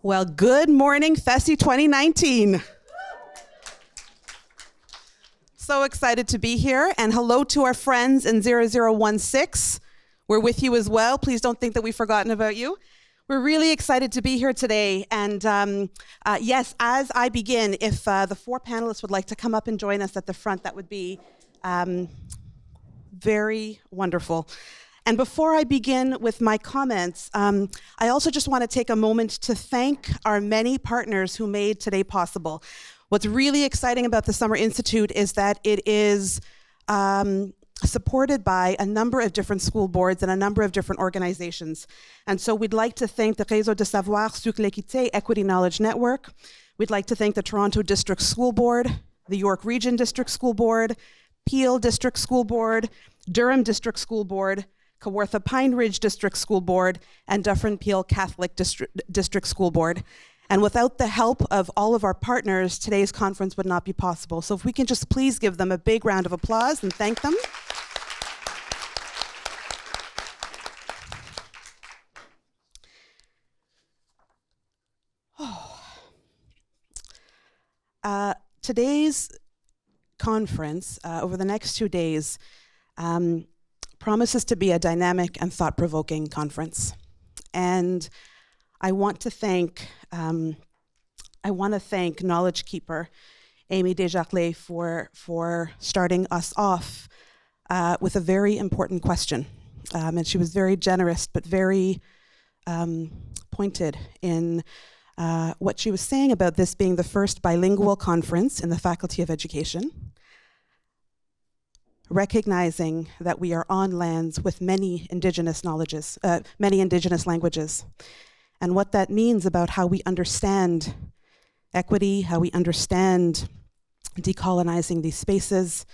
Well, good morning, FESI 2019. So excited to be here, and hello to our friends in 0016. We're with you as well. Please don't think that we've forgotten about you. We're really excited to be here today, and yes, as I begin, if the four panelists would like to come up and join us at the front, that would be very wonderful. And before I begin with my comments, I also just want to take a moment to thank our many partners who made today possible. What's really exciting about the Summer Institute is that it is supported by a number of different school boards and a number of different organizations. And so we'd like to thank the Réseau de Savoir sur l'Équité Equity Knowledge Network. We'd like to thank the Toronto District School Board, the York Region District School Board, Peel District School Board, Durham District School Board, Kawartha Pine Ridge District School Board, and Dufferin Peel Catholic District School Board. And without the help of all of our partners, today's conference would not be possible. So if we can just please give them a big round of applause and thank them. Today's conference, over the next 2 days, promises to be a dynamic and thought-provoking conference. And I want to thank Knowledge Keeper, Amy Desjardins, for starting us off with a very important question. And she was very generous, but very pointed in what she was saying about this being the first bilingual conference in the Faculty of Education, recognizing that we are on lands with many indigenous languages, and what that means about how we understand equity, how we understand decolonizing these spaces.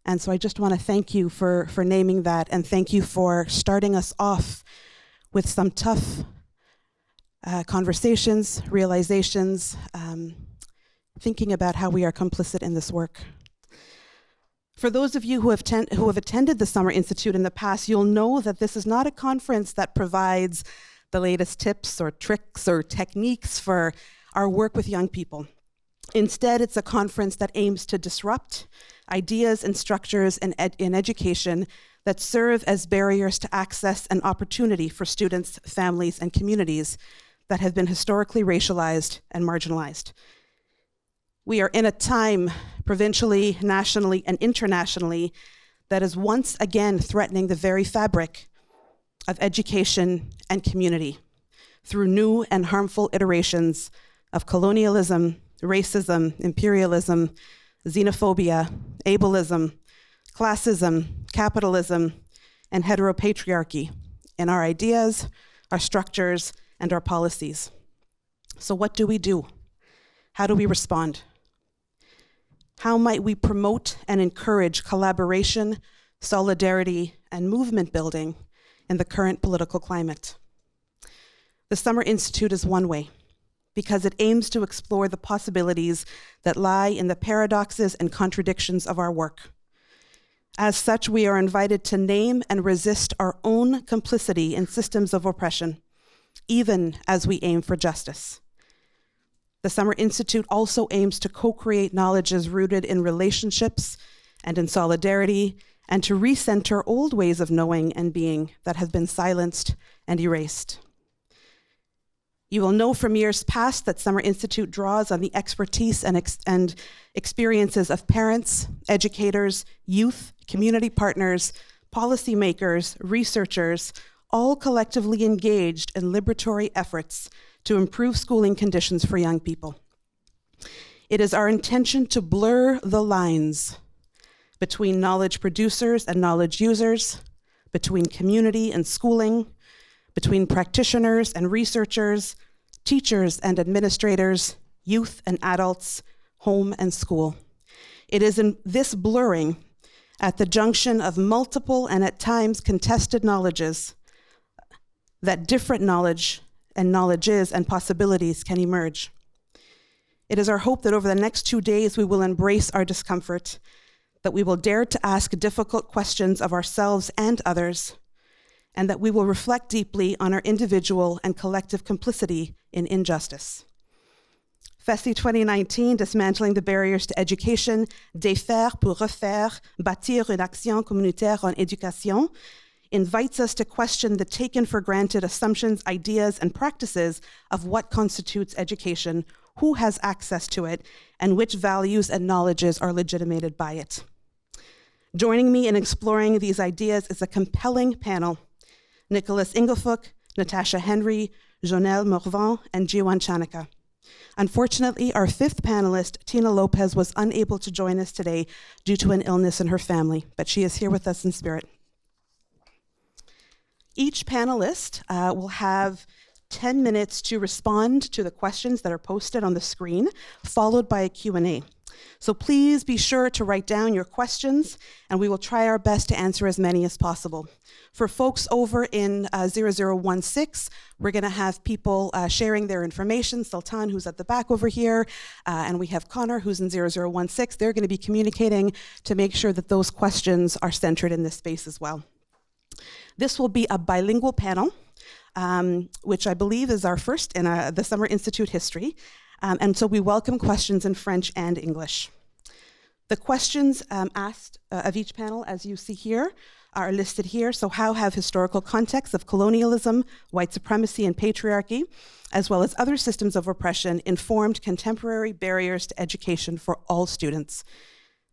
And so I just want to thank you for naming that, and thank you for starting us off with some tough conversations, realizations, thinking about how we are complicit in this work. For those of you who have attended the Summer Institute in the past, you'll know that this is not a conference that provides the latest tips or tricks or techniques for our work with young people. Instead, it's a conference that aims to disrupt ideas and structures in education that serve as barriers to access and opportunity for students, families, and communities that have been historically racialized and marginalized. We are in a time, provincially, nationally, and internationally, that is once again threatening the very fabric of education and community through new and harmful iterations of colonialism, racism, imperialism, xenophobia, ableism, classism, capitalism, and heteropatriarchy in our ideas, our structures, and our policies. So what do we do? How do we respond? How might we promote and encourage collaboration, solidarity, and movement building in the current political climate? The Summer Institute is one way, because it aims to explore the possibilities that lie in the paradoxes and contradictions of our work. As such, we are invited to name and resist our own complicity in systems of oppression, even as we aim for justice. The Summer Institute also aims to co-create knowledges rooted in relationships and in solidarity, and to recenter old ways of knowing and being that have been silenced and erased. You will know from years past that Summer Institute draws on the expertise and experiences of parents, educators, youth, community partners, policymakers, researchers, all collectively engaged in liberatory efforts to improve schooling conditions for young people. It is our intention to blur the lines between knowledge producers and knowledge users, between community and schooling, between practitioners and researchers, teachers and administrators, youth and adults, home and school. It is in this blurring at the junction of multiple and at times contested knowledges that different knowledges and possibilities can emerge. It is our hope that over the next 2 days we will embrace our discomfort, that we will dare to ask difficult questions of ourselves and others, and that we will reflect deeply on our individual and collective complicity in injustice. FESI 2019, Dismantling the Barriers to Education, Défaire pour refaire, bâtir une action communautaire en éducation, invites us to question the taken-for-granted assumptions, ideas, and practices of what constitutes education, who has access to it, and which values and knowledges are legitimated by it. Joining me in exploring these ideas is a compelling panel: Nicholas Inglefuk, Natasha Henry, Jonelle Morvan, and Jiwan Chanaka. Unfortunately, our fifth panelist, Tina Lopez, was unable to join us today due to an illness in her family, but she is here with us in spirit. Each panelist will have 10 minutes to respond to the questions that are posted on the screen, followed by a Q&A. So please be sure to write down your questions, and we will try our best to answer as many as possible. For folks over in 0016, we're going to have people sharing their information. Sultan, who's at the back over here, and we have Connor, who's in 0016. They're going to be communicating to make sure that those questions are centered in this space as well. This will be a bilingual panel, which I believe is our first in the Summer Institute history. And so we welcome questions in French and English. The questions asked of each panel, as you see here, are listed here. So how have historical contexts of colonialism, white supremacy, and patriarchy, as well as other systems of oppression, informed contemporary barriers to education for all students?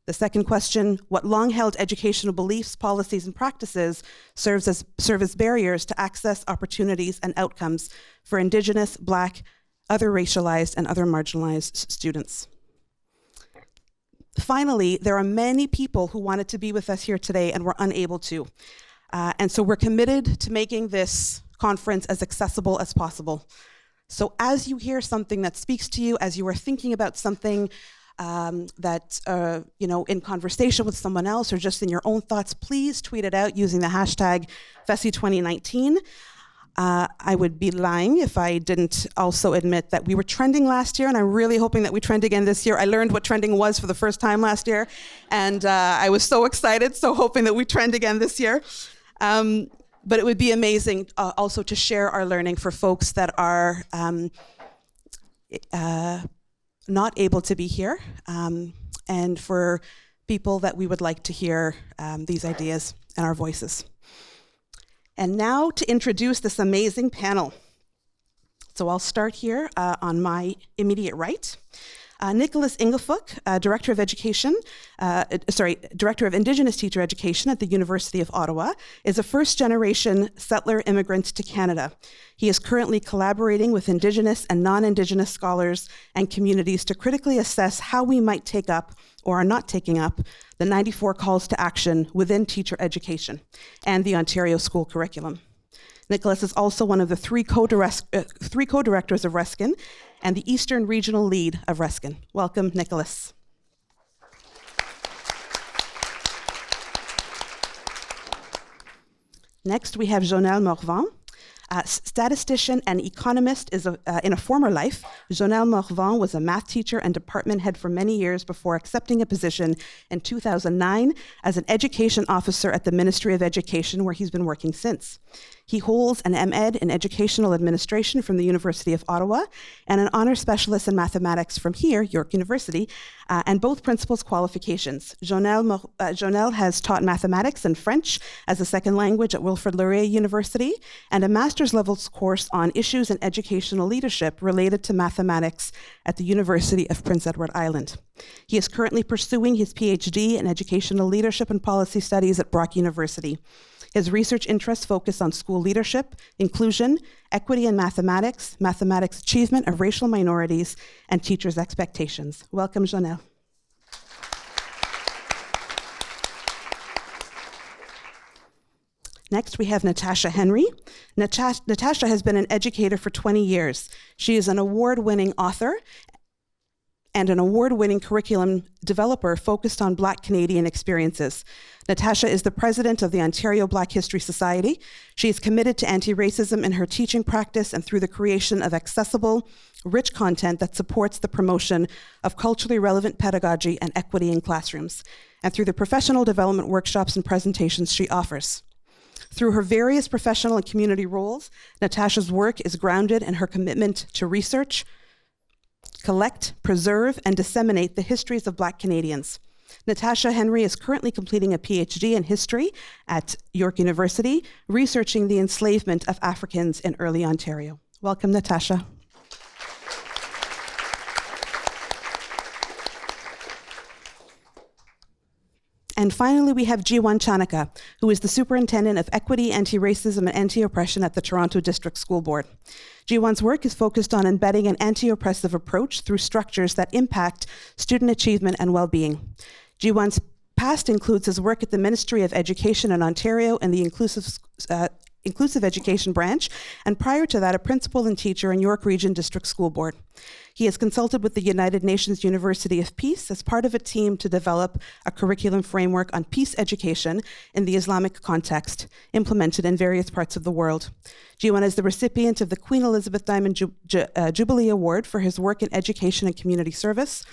The second question: what long-held educational beliefs, policies, and practices serve as barriers to access, opportunities, and outcomes for Indigenous, Black, other racialized, and other marginalized students? Finally, there are many people who wanted to be with us here today and were unable to. And so we're committed to making this conference as accessible as possible. So as you hear something that speaks to you, as you are thinking about something in conversation with someone else or just in your own thoughts, please tweet it out using the hashtag FESI 2019. I would be lying if I didn't also admit that we were trending last year, and I'm really hoping that we trend again this year. I learned what trending was for the first time last year, and I was so excited, so hoping that we trend again this year. But it would be amazing also to share our learning for folks that are not able to be here, and for people that we would like to hear these ideas and our voices. And now to introduce this amazing panel. So I'll start here on my immediate right. Nicholas Inglefuk, Director of Indigenous Teacher Education at the University of Ottawa, is a first-generation settler immigrant to Canada. He is currently collaborating with Indigenous and non-Indigenous scholars and communities to critically assess how we might take up, or are not taking up, the 94 calls to action within teacher education and the Ontario school curriculum. Nicholas is also one of the three co-directors of Reskin and the Eastern Regional Lead of Reskin. Welcome, Nicholas. Next, we have Jonelle Morvan. Statistician and economist in a former life. Jonelle Morvan was a math teacher and department head for many years before accepting a position in 2009 as an education officer at the Ministry of Education, where he's been working since. He holds an M.Ed in Educational Administration from the University of Ottawa and an honor specialist in mathematics from here, York University, and both principal's qualifications. Jonelle has taught mathematics and French as a second language at Wilfrid Laurier University and a master's level course on issues in educational leadership related to mathematics at the University of Prince Edward Island. He is currently pursuing his PhD in educational leadership and policy studies at Brock University. His research interests focus on school leadership, inclusion, equity in mathematics, mathematics achievement of racial minorities, and teachers' expectations. Welcome, Jonelle. Next, we have Natasha Henry. Natasha has been an educator for 20 years. She is an award-winning author and an award-winning curriculum developer focused on Black Canadian experiences. Natasha is the president of the Ontario Black History Society. She is committed to anti-racism in her teaching practice and through the creation of accessible, rich content that supports the promotion of culturally relevant pedagogy and equity in classrooms, and through the professional development workshops and presentations she offers. Through her various professional and community roles, Natasha's work is grounded in her commitment to research, collect, preserve, and disseminate the histories of Black Canadians. Natasha Henry is currently completing a PhD in history at York University, researching the enslavement of Africans in early Ontario. Welcome, Natasha. And finally, we have Jiwan Chanaka, who is the Superintendent of Equity, Anti-Racism, and Anti-Oppression at the Toronto District School Board. Jiwan's work is focused on embedding an anti-oppressive approach through structures that impact student achievement and well-being. Jiwan's past includes his work at the Ministry of Education in Ontario and the Inclusive Education Branch, and prior to that, a principal and teacher in York Region District School Board. He has consulted with the United Nations University of Peace as part of a team to develop a curriculum framework on peace education in the Islamic context, implemented in various parts of the world. Jiwan is the recipient of the Queen Elizabeth Diamond Jubilee Award for his work in education and community service,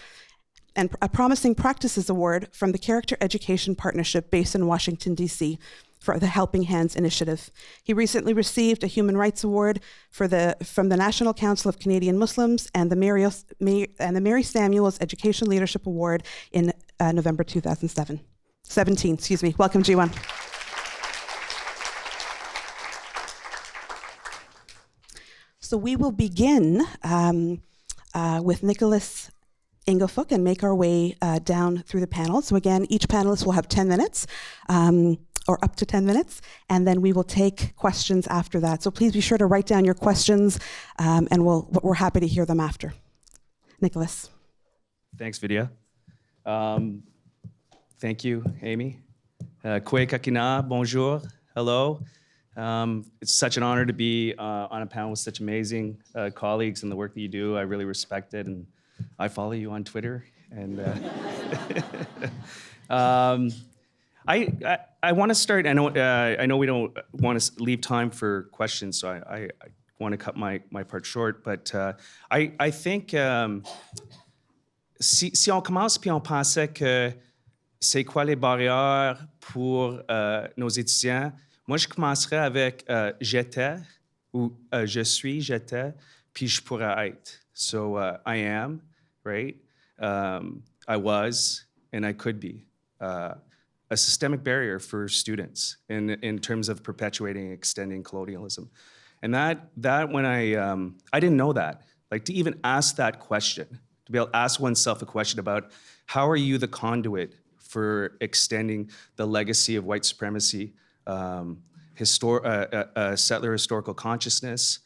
and a Promising Practices Award from the Character Education Partnership based in Washington, D.C., for the Helping Hands Initiative. He recently received a Human Rights Award from the National Council of Canadian Muslims and the Mary Samuels Education Leadership Award in November 2017. Welcome, Jiwan. So we will begin with Nicholas Ingefuk and make our way down through the panel. So again, each panelist will have 10 minutes. Or up to 10 minutes, and then we will take questions after that. So please be sure to write down your questions, and we're happy to hear them after. Nicholas. Thanks, Vidya. Thank you, Amy. Kwe kakina, bonjour, hello. It's such an honor to be on a panel with such amazing colleagues and the work that you do. I really respect it, and I follow you on Twitter. And I want to start. I know we don't want to leave time for questions, so I want to cut my part short. But I think si on commence puis on pensait que c'est quoi les barrières pour nos étudiants, moi je commencerais avec j'étais ou je suis, j'étais, puis je pourrais être. So I am, right? I was, and I could be. A systemic barrier for students in terms of perpetuating and extending colonialism. And that when I didn't know that. Like to even ask that question, to be able to ask oneself a question about how are you the conduit for extending the legacy of white supremacy, settler historical consciousness,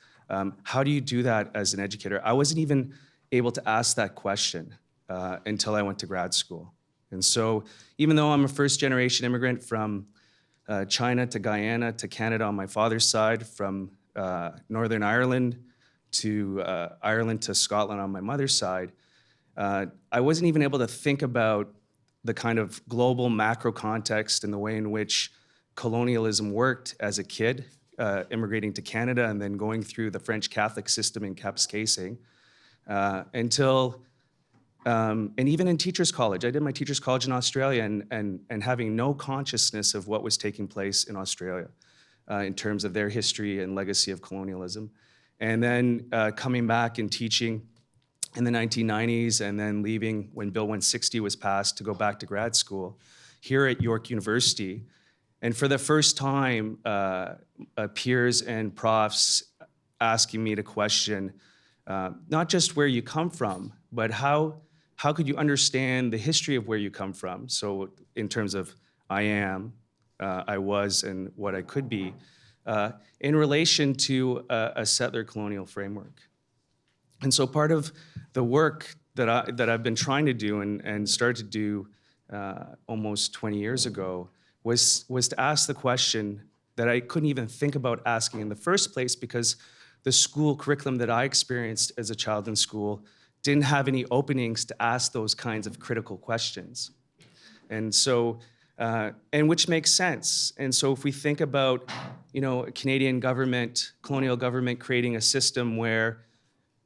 how do you do that as an educator? I wasn't even able to ask that question until I went to grad school. And so even though I'm a first-generation immigrant from China to Guyana to Canada on my father's side, from Northern Ireland to Ireland to Scotland on my mother's side, I wasn't even able to think about the kind of global macro context and the way in which colonialism worked as a kid, immigrating to Canada and then going through the French Catholic system in Kapuskasing until and even in teachers' college, I did my teachers' college in Australia and having no consciousness of what was taking place in Australia in terms of their history and legacy of colonialism. And then coming back and teaching in the 1990s and then leaving when Bill 160 was passed to go back to grad school here at York University. And for the first time, peers and profs asking me to question not just where you come from, but how could you understand the history of where you come from? So in terms of I am, I was, and what I could be, in relation to a settler colonial framework. And so part of the work that I've been trying to do and started to do almost 20 years ago was to ask the question that I couldn't even think about asking in the first place because the school curriculum that I experienced as a child in school didn't have any openings to ask those kinds of critical questions. And so, and which makes sense. And so if we think about, a Canadian government, colonial government creating a system where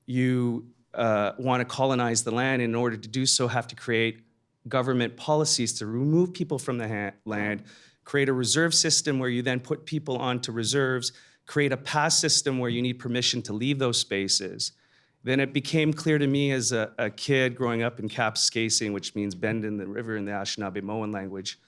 you want to colonize the land, in order to do so have to create government policies to remove people from the land, create a reserve system where you then put people onto reserves, create a pass system where you need permission to leave those spaces. Then it became clear to me as a kid growing up in Kapuskasing, which means bend in the river in the Anishinaabe-Moan language,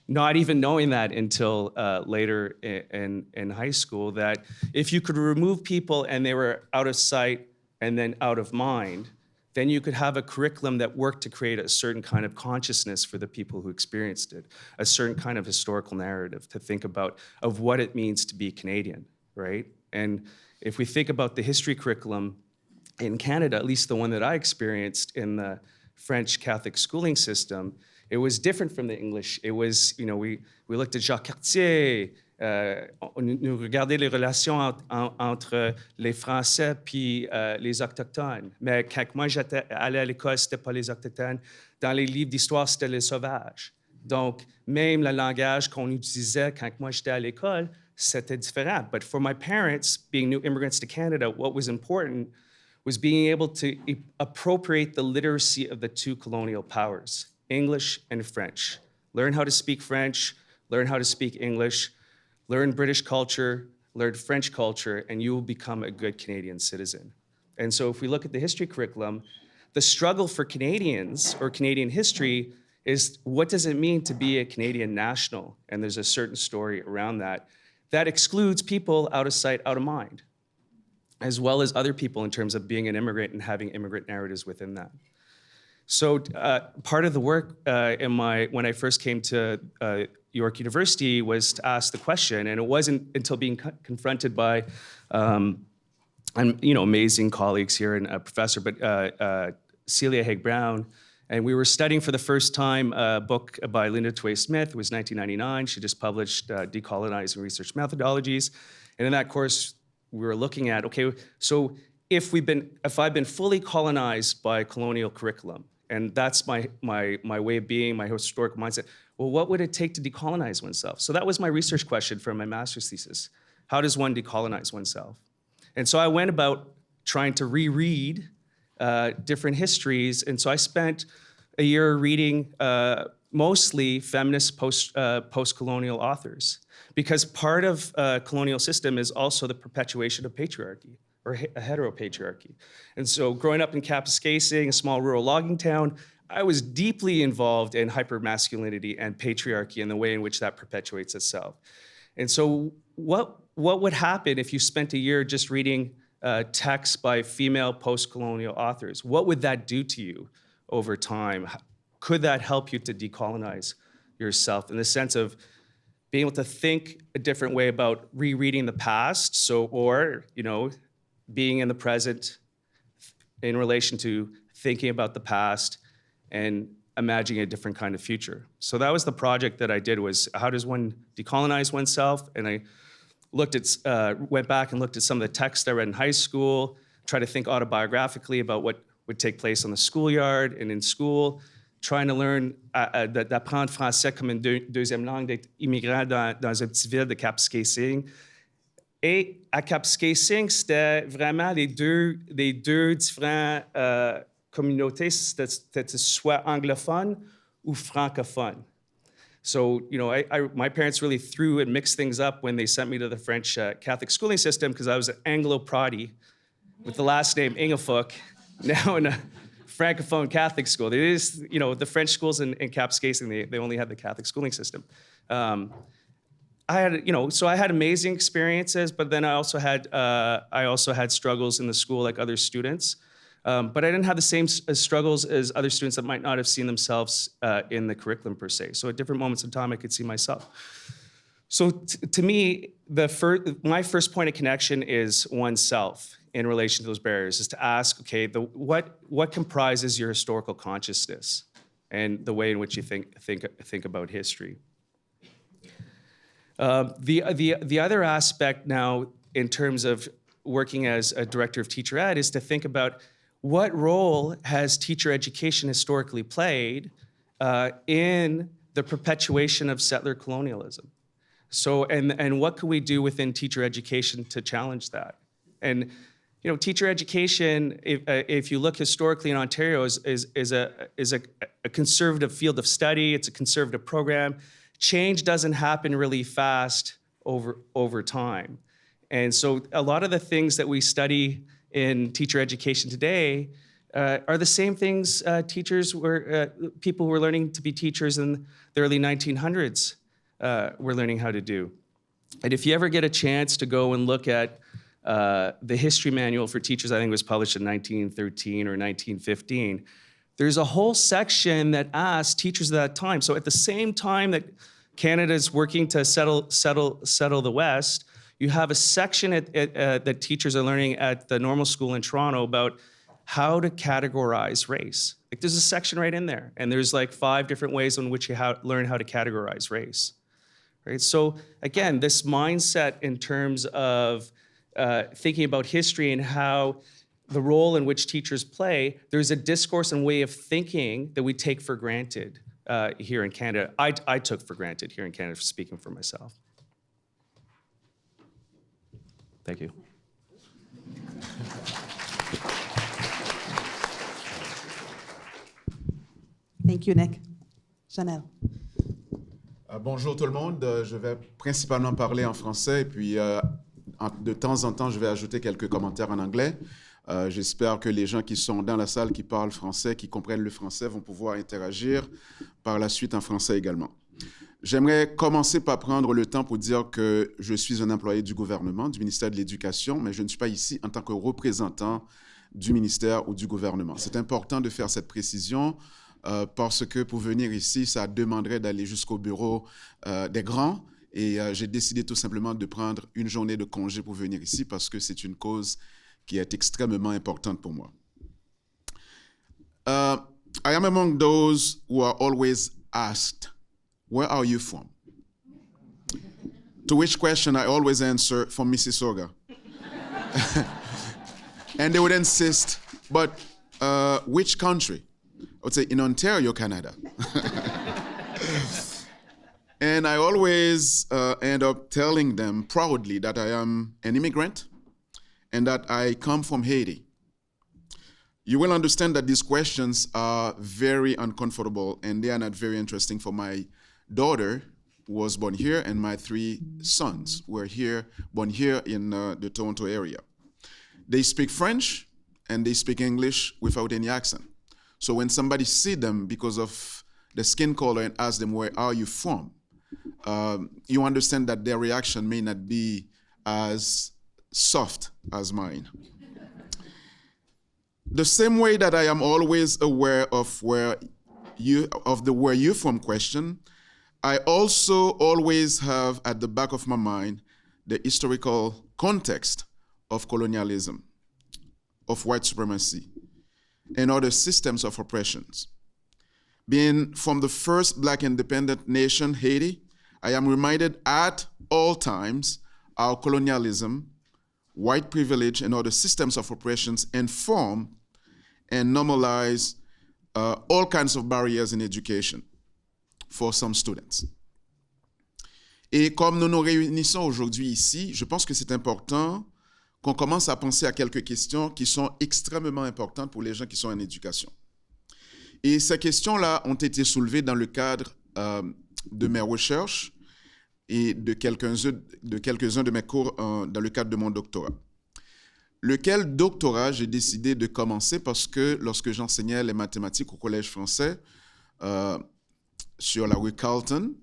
not even knowing that until later in high school, that if you could remove people and they were out of sight and then out of mind, then you could have a curriculum that worked to create a certain kind of consciousness for the people who experienced it, a certain kind of historical narrative to think about of what it means to be Canadian, right? And if we think about the history curriculum in Canada, at least the one that I experienced in the French Catholic schooling system, it was different from the English. It was, you know, we looked at Jacques Cartier, nous regardait les relations entre les Français puis les Autochtones. Mais quand moi j'étais allé à l'école, c'était pas les Autochtones. Dans les livres d'histoire, c'était les Sauvages. Donc, même le langage qu'on utilisait quand moi j'étais à l'école, c'était différent. But for my parents, being new immigrants to Canada, what was important was being able to appropriate the literacy of the two colonial powers, English and French. Learn how to speak French, learn how to speak English, learn British culture, learn French culture, and you will become a good Canadian citizen. And so if we look at the history curriculum, the struggle for Canadians or Canadian history is what does it mean to be a Canadian national? And there's a certain story around that. That excludes people out of sight, out of mind, as well as other people in terms of being an immigrant and having immigrant narratives within that. So part of the work when I first came to York University was to ask the question, and it wasn't until being confronted by amazing colleagues here and a professor, but Celia Haig-Brown, and we were studying for the first time a book by Linda Tway Smith. It was 1999. She just published Decolonize and Research Methodologies, and in that course, we were looking at, okay, so if I've been fully colonized by colonial curriculum, and that's my way of being, my historical mindset, well, what would it take to decolonize oneself? So that was my research question for my master's thesis. How does one decolonize oneself? And so I went about trying to reread different histories, and so I spent a year reading mostly feminist post-colonial authors, because part of colonial system is also the perpetuation of patriarchy, or a heteropatriarchy. And so growing up in Kapuskasing, a small rural logging town, I was deeply involved in hypermasculinity and patriarchy and the way in which that perpetuates itself. And so what would happen if you spent a year just reading texts by female post-colonial authors? What would that do to you over time? Could that help you to decolonize yourself in the sense of being able to think a different way about rereading the past, or being in the present in relation to thinking about the past and imagining a different kind of future. So that was the project that I did, was how does one decolonize oneself? And I went back and looked at some of the texts I read in high school, tried to think autobiographically about what would take place on the schoolyard and in school, trying to learn d'apprendre français comme une deuxième langue, d'être immigrant dans une petite ville de Kapuskasing. Et à Kapuskasing, c'était vraiment les deux différentes communautés, c'était soit anglophone ou francophone. So, my parents really threw and mixed things up when they sent me to the French Catholic schooling system, because I was an Anglo-Protty with the last name Ingefuk, now in a Francophone Catholic school. The French schools in Kapuskasing, they only had the Catholic schooling system. I had amazing experiences, but then I also had struggles in the school like other students. But I didn't have the same struggles as other students that might not have seen themselves in the curriculum per se. So at different moments in time, I could see myself. So to me, my first point of connection is oneself in relation to those barriers, is to ask, okay, what comprises your historical consciousness and the way in which you think about history. The other aspect now, in terms of working as a director of teacher ed, is to think about what role has teacher education historically played in the perpetuation of settler colonialism. So, and what can we do within teacher education to challenge that? And teacher education, if you look historically in Ontario, is a conservative field of study. It's a conservative program. change doesn't happen really fast over time. And so a lot of the things that we study in teacher education today are the same things people who were learning to be teachers in the early 1900s were learning how to do. And if you ever get a chance to go and look at the history manual for teachers, I think it was published in 1913 or 1915, there's a whole section that asks teachers at that time. So at the same time that Canada is working to settle the West, you have a section that teachers are learning at the normal school in Toronto about how to categorize race. Like there's a section right in there, and there's like 5 different ways in which you learn how to categorize race. Right? So again, this mindset in terms of thinking about history and how the role in which teachers play, there's a discourse and way of thinking that we take for granted here in Canada. I took for granted here in Canada, speaking for myself. Thank you. Thank you, Nick. Chanel. Bonjour tout le monde. Je vais principalement parler en français et puis de temps en temps, je vais ajouter quelques commentaires en anglais. J'espère que les gens qui sont dans la salle, qui parlent français, qui comprennent le français, vont pouvoir interagir par la suite en français également. J'aimerais commencer par prendre le temps pour dire que je suis un employé du gouvernement, du ministère de l'Éducation, mais je ne suis pas ici en tant que représentant du ministère ou du gouvernement. C'est important de faire cette précision parce que pour venir ici, ça demanderait d'aller jusqu'au bureau des grands et j'ai décidé tout simplement de prendre une journée de congé pour venir ici parce que c'est une cause qui est extrêmement importante pour moi. I am among those who are always asked, where are you from? To which question I always answer, from Mississauga. And they would insist, but which country? I would say, in Ontario, Canada. And I always end up telling them proudly that I am an immigrant and that I come from Haiti. You will understand that these questions are very uncomfortable and they are not very interesting for my daughter, who was born here, and my 3 sons who were born here in the Toronto area. They speak French and they speak English without any accent. So when somebody sees them because of the skin color and asks them, where are you from? You understand that their reaction may not be as soft as mine. The same way that I am always aware of where you're from question, I also always have at the back of my mind the historical context of colonialism, of white supremacy, and other systems of oppressions. Being from the first Black independent nation, Haiti, I am reminded at all times how colonialism, white privilege, and other systems of oppressions inform and normalize all kinds of barriers in education for some students. Et comme nous nous réunissons aujourd'hui ici, je pense que c'est important qu'on commence à penser à quelques questions qui sont extrêmement importantes pour les gens qui sont en éducation. Et ces questions-là ont été soulevées dans le cadre de mes recherches et de quelques-uns de mes cours dans le cadre de mon doctorat. Lequel doctorat j'ai décidé de commencer parce que lorsque j'enseignais les mathématiques au Collège français sur la rue Carleton,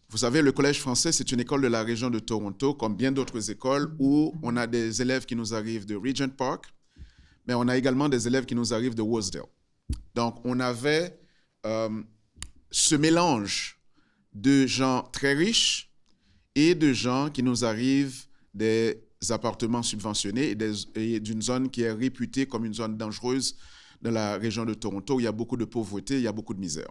vous savez, le Collège français, c'est une école de la région de Toronto, comme bien d'autres écoles, où on a des élèves qui nous arrivent de Regent Park, mais on a également des élèves qui nous arrivent de Rosedale. Donc, on avait ce mélange de gens très riches et de gens qui nous arrivent des appartements subventionnés et d'une zone qui est réputée comme une zone dangereuse dans la région de Toronto, où il y a beaucoup de pauvreté, il y a beaucoup de misère.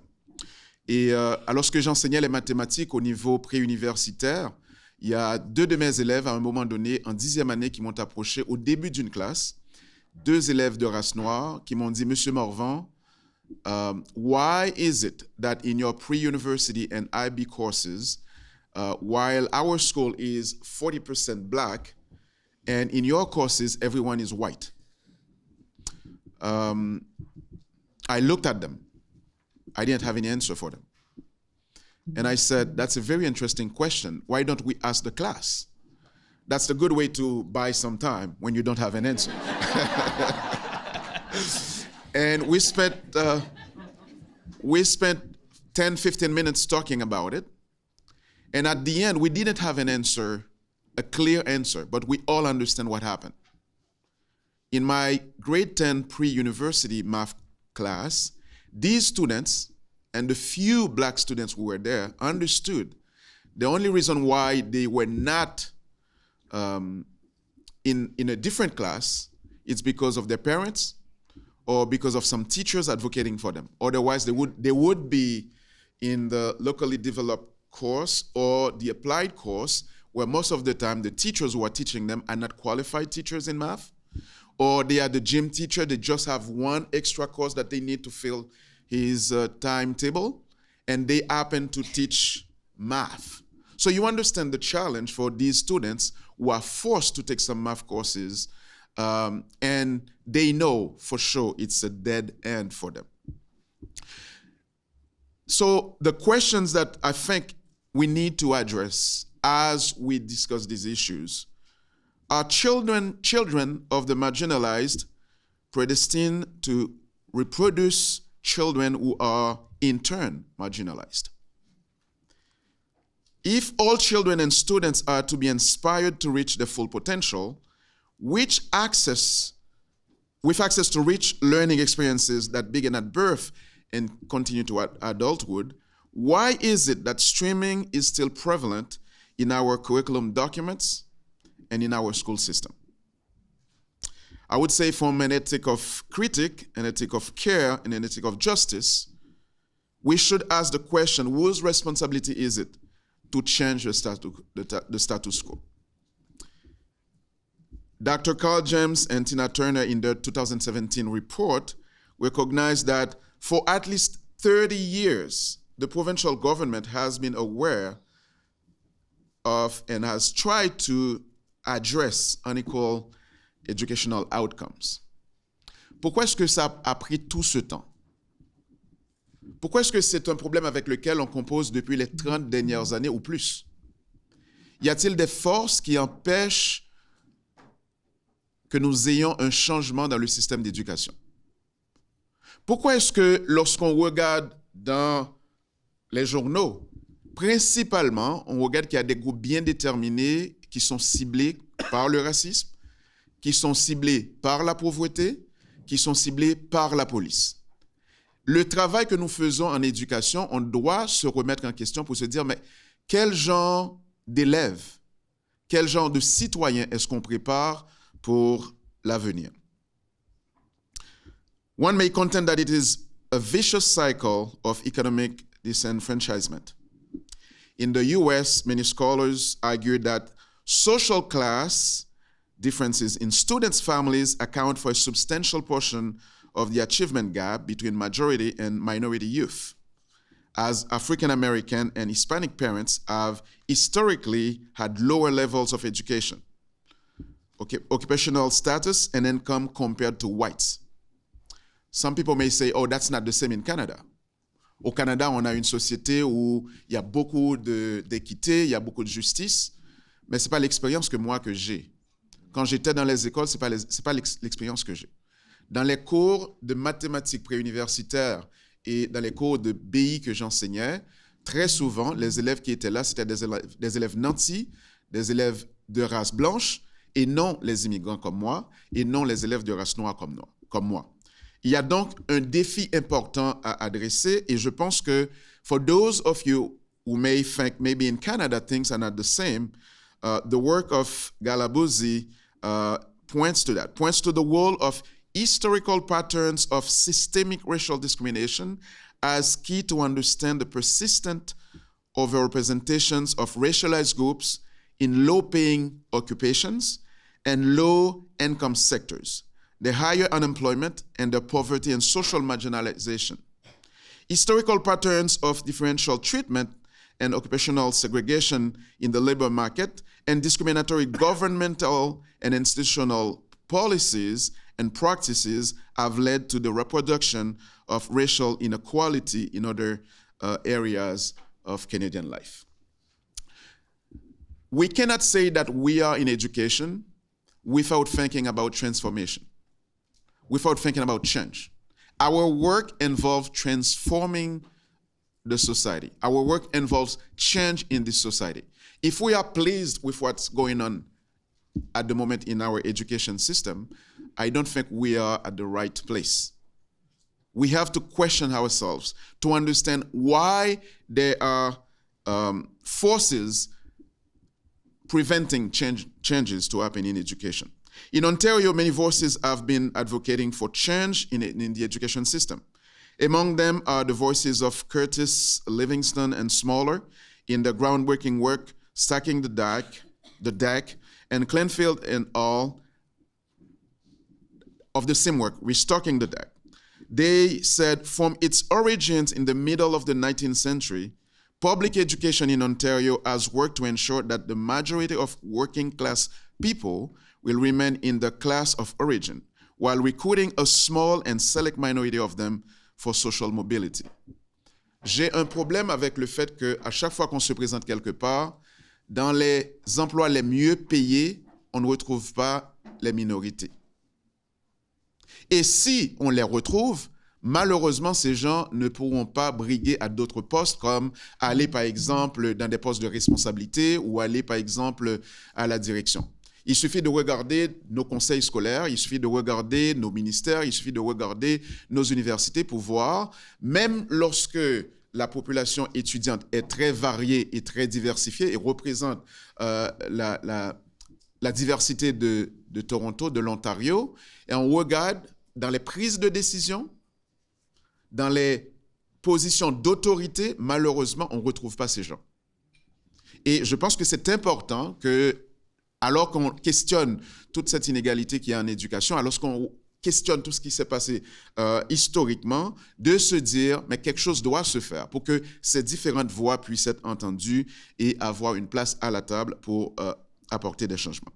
Et lorsque j'enseignais les mathématiques au niveau préuniversitaire, il y a 2 de mes élèves, à un moment donné, en 10e année, qui m'ont approché au début d'une classe, 2 élèves de race noire, qui m'ont dit, « Monsieur Morvan, why is it that in your pre-university and IB courses, while our school is 40% Black, and in your courses, everyone is white?" I looked at them. I didn't have any answer for them. And I said, that's a very interesting question. Why don't we ask the class? That's the good way to buy some time when you don't have an answer. And we spent 10, 15 minutes talking about it. And at the end, we didn't have an answer, a clear answer, but we all understand what happened. In my grade 10 pre-university math class, these students and the few black students who were there understood the only reason why they were not in a different class is because of their parents or because of some teachers advocating for them. Otherwise, they would be in the locally developed course or the applied course, where most of the time the teachers who are teaching them are not qualified teachers in math, or they are the gym teacher, they just have one extra course that they need to fill his timetable, and they happen to teach math. So you understand the challenge for these students who are forced to take some math courses, and they know for sure it's a dead end for them. So the questions that I think we need to address as we discuss these issues are children of the marginalized predestined to reproduce children who are in turn marginalized? If all children and students are to be inspired to reach their full potential, with access to rich learning experiences that begin at birth and continue to adulthood, why is it that streaming is still prevalent in our curriculum documents and in our school system? I would say from an ethic of critique, an ethic of care, and an ethic of justice, we should ask the question, whose responsibility is it to change the status quo? Dr. Carl James and Tina Turner in their 2017 report recognized that for at least 30 years, the provincial government has been aware of and has tried to address unequal educational outcomes. Pourquoi est-ce que ça a pris tout ce temps? Pourquoi est-ce que c'est un problème avec lequel on compose depuis les 30 dernières années ou plus? Y a-t-il des forces qui empêchent que nous ayons un changement dans le système d'éducation? Pourquoi est-ce que lorsqu'on regarde dans les journaux, principalement, on regarde qu'il y a des groupes bien déterminés qui sont ciblés par le racisme, qui sont ciblés par la pauvreté, qui sont ciblés par la police? Le travail que nous faisons en éducation, on doit se remettre en question pour se dire, mais quel genre d'élèves, quel genre de citoyens est-ce qu'on prépare pour l'avenir? One may contend that it is a vicious cycle of economic disenfranchisement. In the US, many scholars argue that social class differences in students' families account for a substantial portion of the achievement gap between majority and minority youth, as African American and Hispanic parents have historically had lower levels of education, occupational status, and income compared to whites. Some people may say, oh, that's not the same in Canada. Au Canada, on a une société où il y a beaucoup d'équité, il y a beaucoup de justice, mais ce n'est pas l'expérience que j'ai. Quand j'étais dans les écoles, ce n'est pas l'expérience que j'ai. Dans les cours de mathématiques préuniversitaires et dans les cours de BI que j'enseignais, très souvent, les élèves qui étaient là, c'était des élèves nantis, des élèves de race blanche, et non les immigrants comme moi, et non les élèves de race noire comme moi. Il y a donc un défi important à adresser, et je pense que for those of you who may think maybe in Canada things are not the same, the work of Galabuzzi points to that, points to the role of historical patterns of systemic racial discrimination as key to understand the persistent overrepresentations of racialized groups in low-paying occupations and low-income sectors, the higher unemployment, and the poverty and social marginalization. Historical patterns of differential treatment and occupational segregation in the labor market and discriminatory governmental and institutional policies and practices have led to the reproduction of racial inequality in other areas of Canadian life. We cannot say that we are in education without thinking about transformation, without thinking about change. Our work involves transforming the society. Our work involves change in this society. If we are pleased with what's going on at the moment in our education system, I don't think we are at the right place. We have to question ourselves to understand why there are forces preventing changes to happen in education. In Ontario, many voices have been advocating for change in the education system. Among them are the voices of Curtis, Livingston, and Smaller in the groundbreaking work Stacking the Deck, and Clenfield and all of the same work, Restocking the Deck. They said from its origins in the middle of the 19th century, public education in Ontario has worked to ensure that the majority of working class people will remain in the class of origin, while recruiting a small and select minority of them for social mobility. J'ai un problème avec le fait qu'à chaque fois qu'on se présente quelque part, dans les emplois les mieux payés, on ne retrouve pas les minorités. Et si on les retrouve, malheureusement, ces gens ne pourront pas briguer à d'autres postes, comme aller, par exemple, dans des postes de responsabilité ou aller, par exemple, à la direction. Il suffit de regarder nos conseils scolaires, il suffit de regarder nos ministères, il suffit de regarder nos universités pour voir, même lorsque la population étudiante est très variée et très diversifiée et représente la diversité de Toronto, de l'Ontario, et on regarde dans les prises de décision, dans les positions d'autorité, malheureusement, on ne retrouve pas ces gens. Et je pense que c'est important que, alors qu'on questionne toute cette inégalité qu'il y a en éducation, alors qu'on questionne tout ce qui s'est passé historiquement, de se dire, mais quelque chose doit se faire pour que ces différentes voix puissent être entendues et avoir une place à la table pour apporter des changements.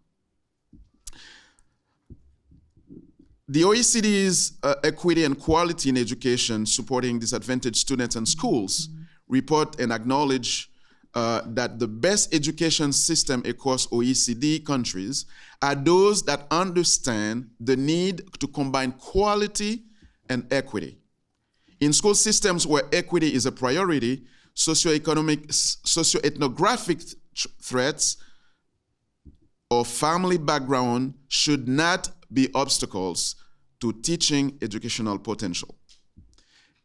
The OECD's Equity and Quality in Education Supporting Disadvantaged Students and Schools report and acknowledge that the best education system across OECD countries are those that understand the need to combine quality and equity. In school systems where equity is a priority, socio-ethnographic threats or family background should not be obstacles to teaching educational potential.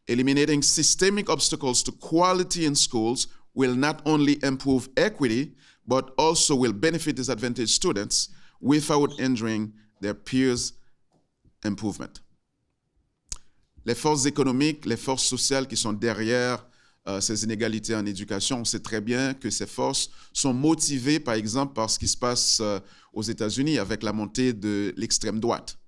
Eliminating systemic obstacles to quality in schools will not only improve equity, but also will benefit disadvantaged students without hindering their peers' improvement. Les forces économiques, les forces sociales qui sont derrière ces inégalités en éducation, on sait très bien que ces forces sont motivées, par exemple, par ce qui se passe aux États-Unis avec la montée de l'extrême droite,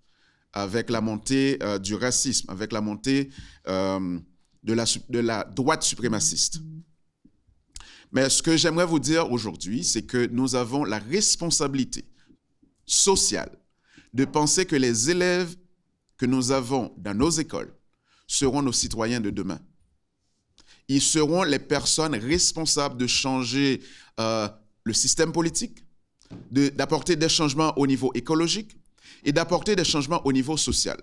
avec la montée du racisme, avec la montée de la droite suprémaciste. Mais ce que j'aimerais vous dire aujourd'hui, c'est que nous avons la responsabilité sociale de penser que les élèves que nous avons dans nos écoles seront nos citoyens de demain. Ils seront les personnes responsables de changer le système politique, d'apporter des changements au niveau écologique et d'apporter des changements au niveau social.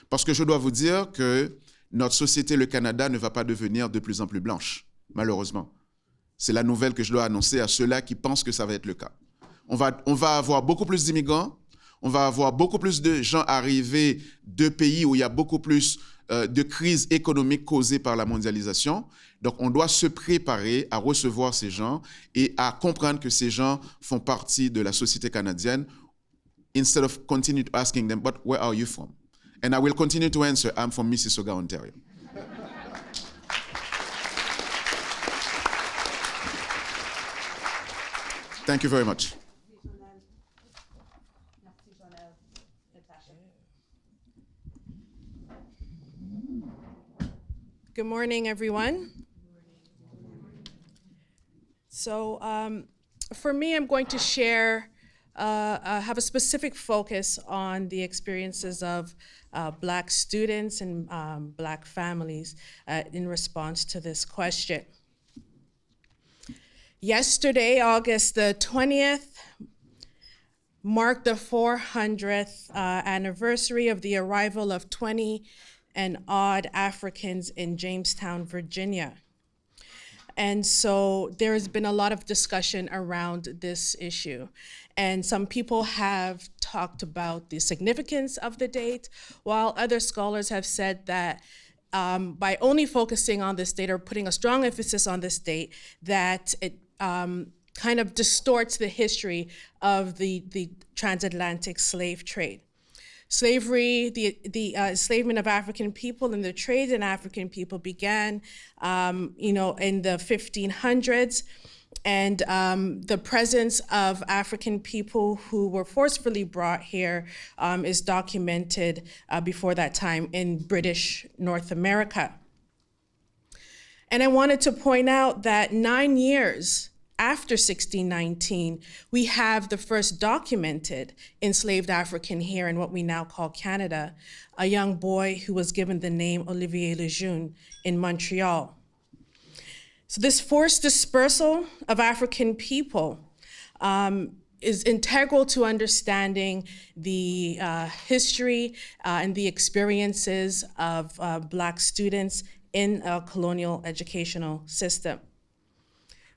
Parce que je dois vous dire que notre société, le Canada, ne va pas devenir de plus en plus blanche, malheureusement. C'est la nouvelle que je dois annoncer à ceux-là qui pensent que ça va être le cas. On va avoir beaucoup plus d'immigrants, on va avoir beaucoup plus de gens arrivés de pays où il y a beaucoup plus de crises économiques causées par la mondialisation. Donc, on doit se préparer à recevoir ces gens et à comprendre que ces gens font partie de la société canadienne instead of continue asking them, but where are you from? And I will continue to answer, I'm from Mississauga, Ontario. Thank you very much. Good morning, everyone. So for me, I'm going to share, have a specific focus on the experiences of Black students and Black families in response to this question. Yesterday, August the 20th, marked the 400th anniversary of the arrival of 20 and odd Africans in Jamestown, Virginia. And so there's been a lot of discussion around this issue. And some people have talked about the significance of the date, while other scholars have said that by only focusing on this date or putting a strong emphasis on this date, that it kind of distorts the history of the transatlantic slave trade. Slavery, the enslavement of African people and the trade in African people began, in the 1500s, and the presence of African people who were forcefully brought here is documented before that time in British North America. And I wanted to point out that 9 years after 1619, we have the first documented enslaved African here in what we now call Canada, a young boy who was given the name Olivier Lejeune in Montreal. So this forced dispersal of African people is integral to understanding the history and the experiences of Black students in a colonial educational system.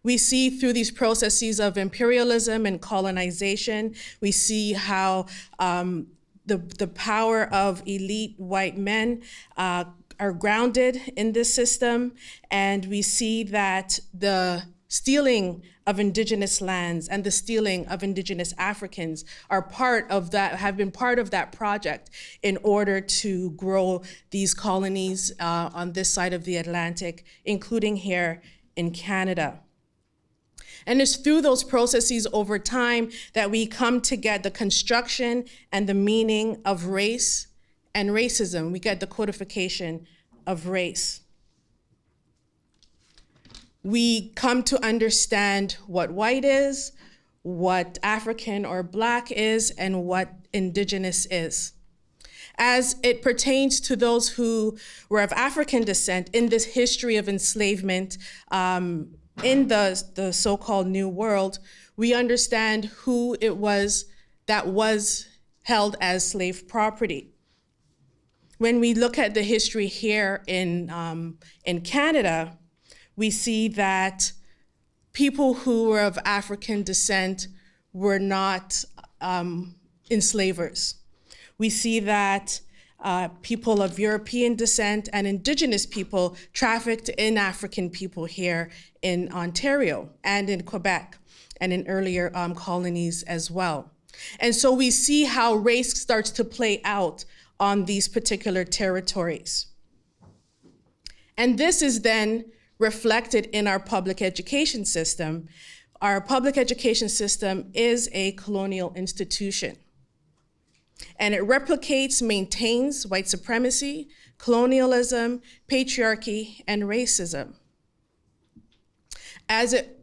We see through these processes of imperialism and colonization, we see how the power of elite white men are grounded in this system, and we see that the stealing of indigenous lands and the stealing of indigenous Africans are part of that, have been part of that project in order to grow these colonies on this side of the Atlantic, including here in Canada. And it's through those processes over time that we come to get the construction and the meaning of race and racism. We get the codification of race. We come to understand what white is, what African or Black is, and what indigenous is. As it pertains to those who were of African descent in this history of enslavement, in the so-called New World, we understand who it was that was held as slave property. When we look at the history here in Canada, we see that people who were of African descent were not enslavers. We see that people of European descent and indigenous people trafficked in African people here in Ontario and in Quebec and in earlier colonies as well. And so we see how race starts to play out on these particular territories. And this is then reflected in our public education system. Our public education system is a colonial institution. And it replicates, maintains white supremacy, colonialism, patriarchy, and racism.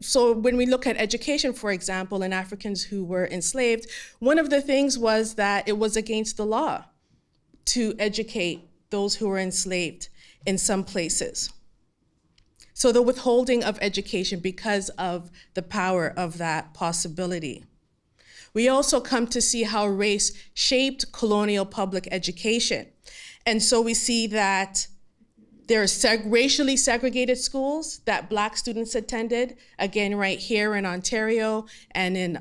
So when we look at education, for example, in Africans who were enslaved, one of the things was that it was against the law to educate those who were enslaved in some places. So the withholding of education because of the power of that possibility. We also come to see how race shaped colonial public education. And so we see that there are racially segregated schools that Black students attended, again, right here in Ontario and in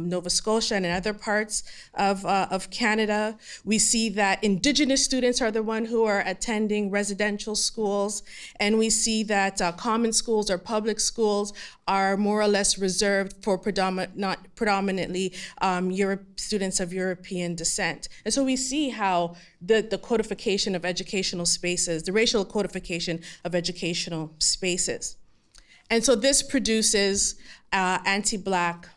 Nova Scotia and in other parts of Canada. We see that Indigenous students are the ones who are attending residential schools, and we see that common schools or public schools are more or less reserved for predominantly students of European descent. And so we see how the codification of educational spaces, the racial codification of educational spaces. And so this produces anti-Black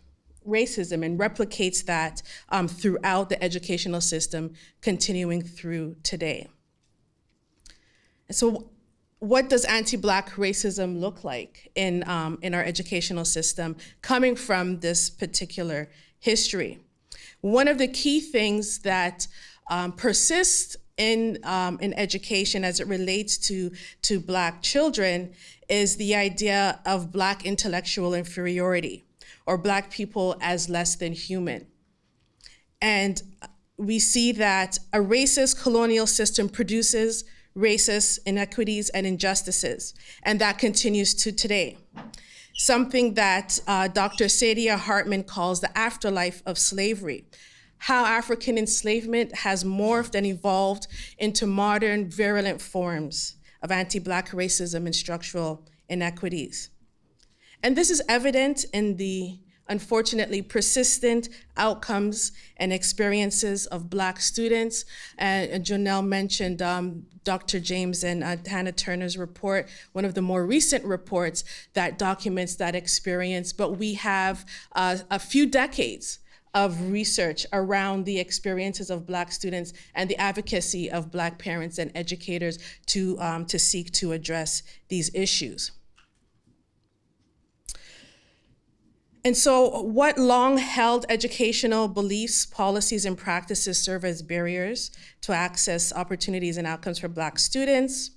racism and replicates that throughout the educational system, continuing through today. And so what does anti-Black racism look like in our educational system coming from this particular history? One of the key things that persists in education as it relates to Black children is the idea of Black intellectual inferiority, or Black people as less than human. And we see that a racist colonial system produces racist inequities and injustices, and that continues to today. Something that Dr. Saidiya Hartman calls the afterlife of slavery, how African enslavement has morphed and evolved into modern virulent forms of anti-Black racism and structural inequities. And this is evident in the unfortunately persistent outcomes and experiences of Black students. And Jonelle mentioned Dr. James and Hannah Turner's report, one of the more recent reports that documents that experience. But we have a few decades of research around the experiences of Black students and the advocacy of Black parents and educators to seek to address these issues. And so what long-held educational beliefs, policies, and practices serve as barriers to access opportunities and outcomes for Black students?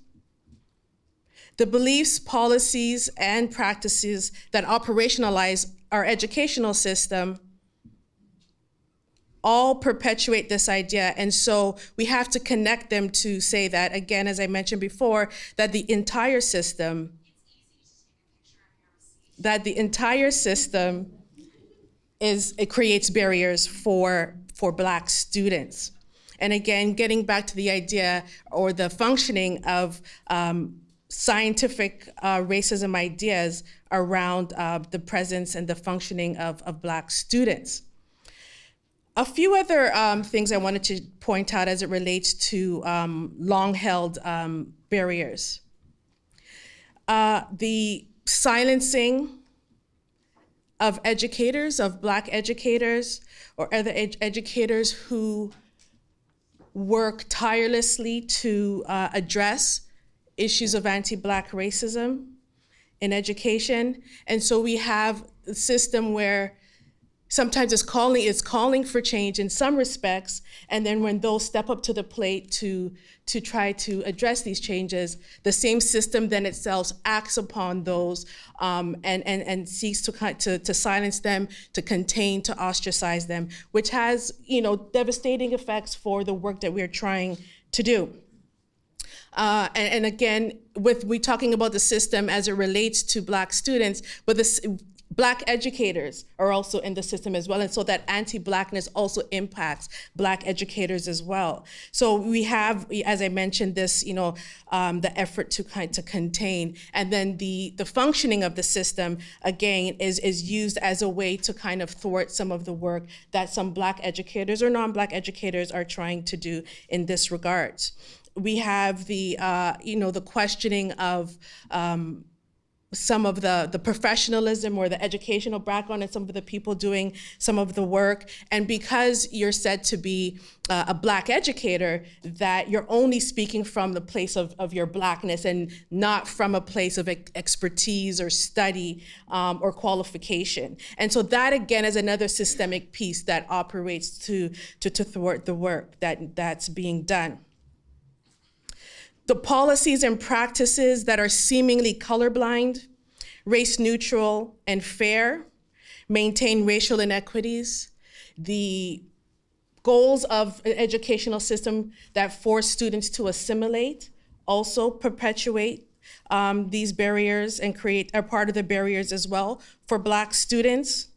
The beliefs, policies, and practices that operationalize our educational system all perpetuate this idea. And so we have to connect them to say that, again, as I mentioned before, that the entire system it creates barriers for Black students. And again, getting back to the idea or the functioning of scientific racism ideas around the presence and the functioning of Black students. A few other things I wanted to point out as it relates to long-held barriers. The silencing of educators, of Black educators, or other educators who work tirelessly to address issues of anti-Black racism in education. And so we have a system where sometimes it's calling for change in some respects, and then when those step up to the plate to try to address these changes, the same system then itself acts upon those and seeks to silence them, to contain, to ostracize them, which has devastating effects for the work that we're trying to do. And again, we're talking about the system as it relates to Black students, but Black educators are also in the system as well, and so that anti-Blackness also impacts Black educators as well. So we have, as I mentioned, this, the effort to contain, and then the functioning of the system again is used as a way to kind of thwart some of the work that some Black educators or non-Black educators are trying to do in this regard. We have the questioning of some of the professionalism or the educational background and some of the people doing some of the work. And because you're said to be a Black educator, that you're only speaking from the place of your Blackness and not from a place of expertise or study or qualification. And so that again is another systemic piece that operates to thwart the work that's being done. The policies and practices that are seemingly colorblind, race neutral, and fair maintain racial inequities. The goals of an educational system that force students to assimilate also perpetuate these barriers and are part of the barriers as well for Black students.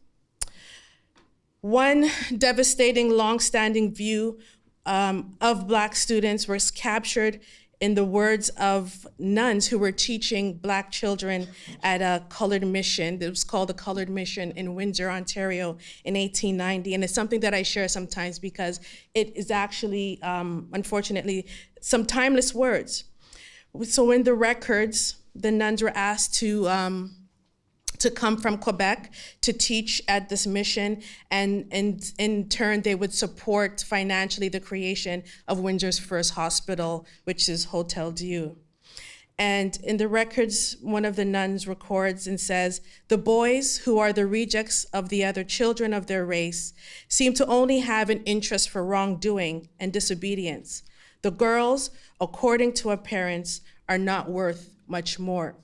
One devastating, long-standing view of Black students was captured in the words of nuns who were teaching Black children at a colored mission. It was called the Colored Mission in Windsor, Ontario in 1890. And it's something that I share sometimes because it is actually, unfortunately, some timeless words. So in the records, the nuns were asked to come from Quebec to teach at this mission, and in turn they would support financially the creation of Windsor's first hospital, which is Hotel Dieu. And in the records, one of the nuns records and says, "The boys, who are the rejects of the other children of their race, seem to only have an interest for wrongdoing and disobedience. The girls, according to our parents, are not worth much more.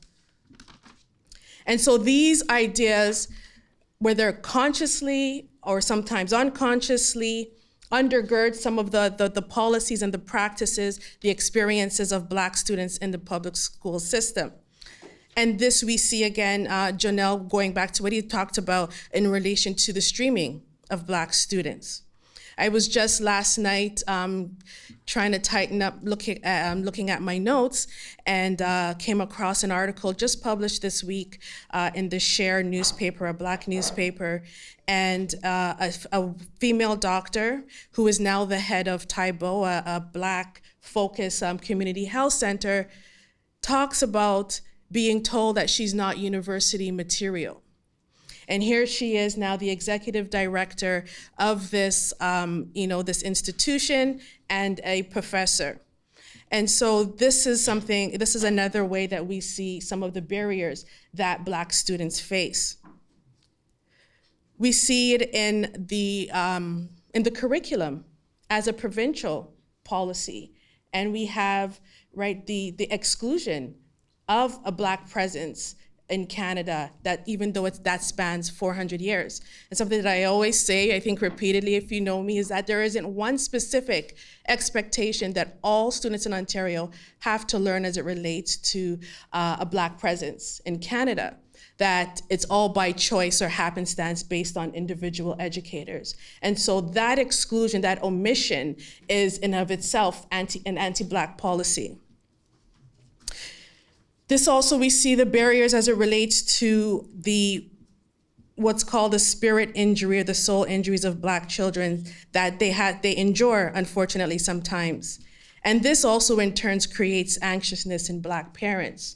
And so these ideas, whether consciously or sometimes unconsciously, undergird some of the policies and the practices, the experiences of Black students in the public school system. And this we see again, Janelle, going back to what he talked about in relation to the streaming of Black students. I was just last night trying to tighten up, looking at my notes, and came across an article just published this week in the Share newspaper, a Black newspaper, and a female doctor who is now the head of Taibo, a Black focused community health center, talks about being told that she's not university material. And here she is now the executive director of this, this institution and a professor. And so this is another way that we see some of the barriers that Black students face. We see it in the curriculum as a provincial policy. And we have, the exclusion of a Black presence in Canada, that even though that spans 400 years. And something that I always say, I think repeatedly if you know me, is that there isn't one specific expectation that all students in Ontario have to learn as it relates to a Black presence in Canada, that it's all by choice or happenstance based on individual educators. And so that exclusion, that omission is in of itself an anti-Black policy. This also, we see the barriers as it relates to what's called the spirit injury or the soul injuries of Black children that they endure, unfortunately, sometimes. And this also in turn creates anxiousness in Black parents.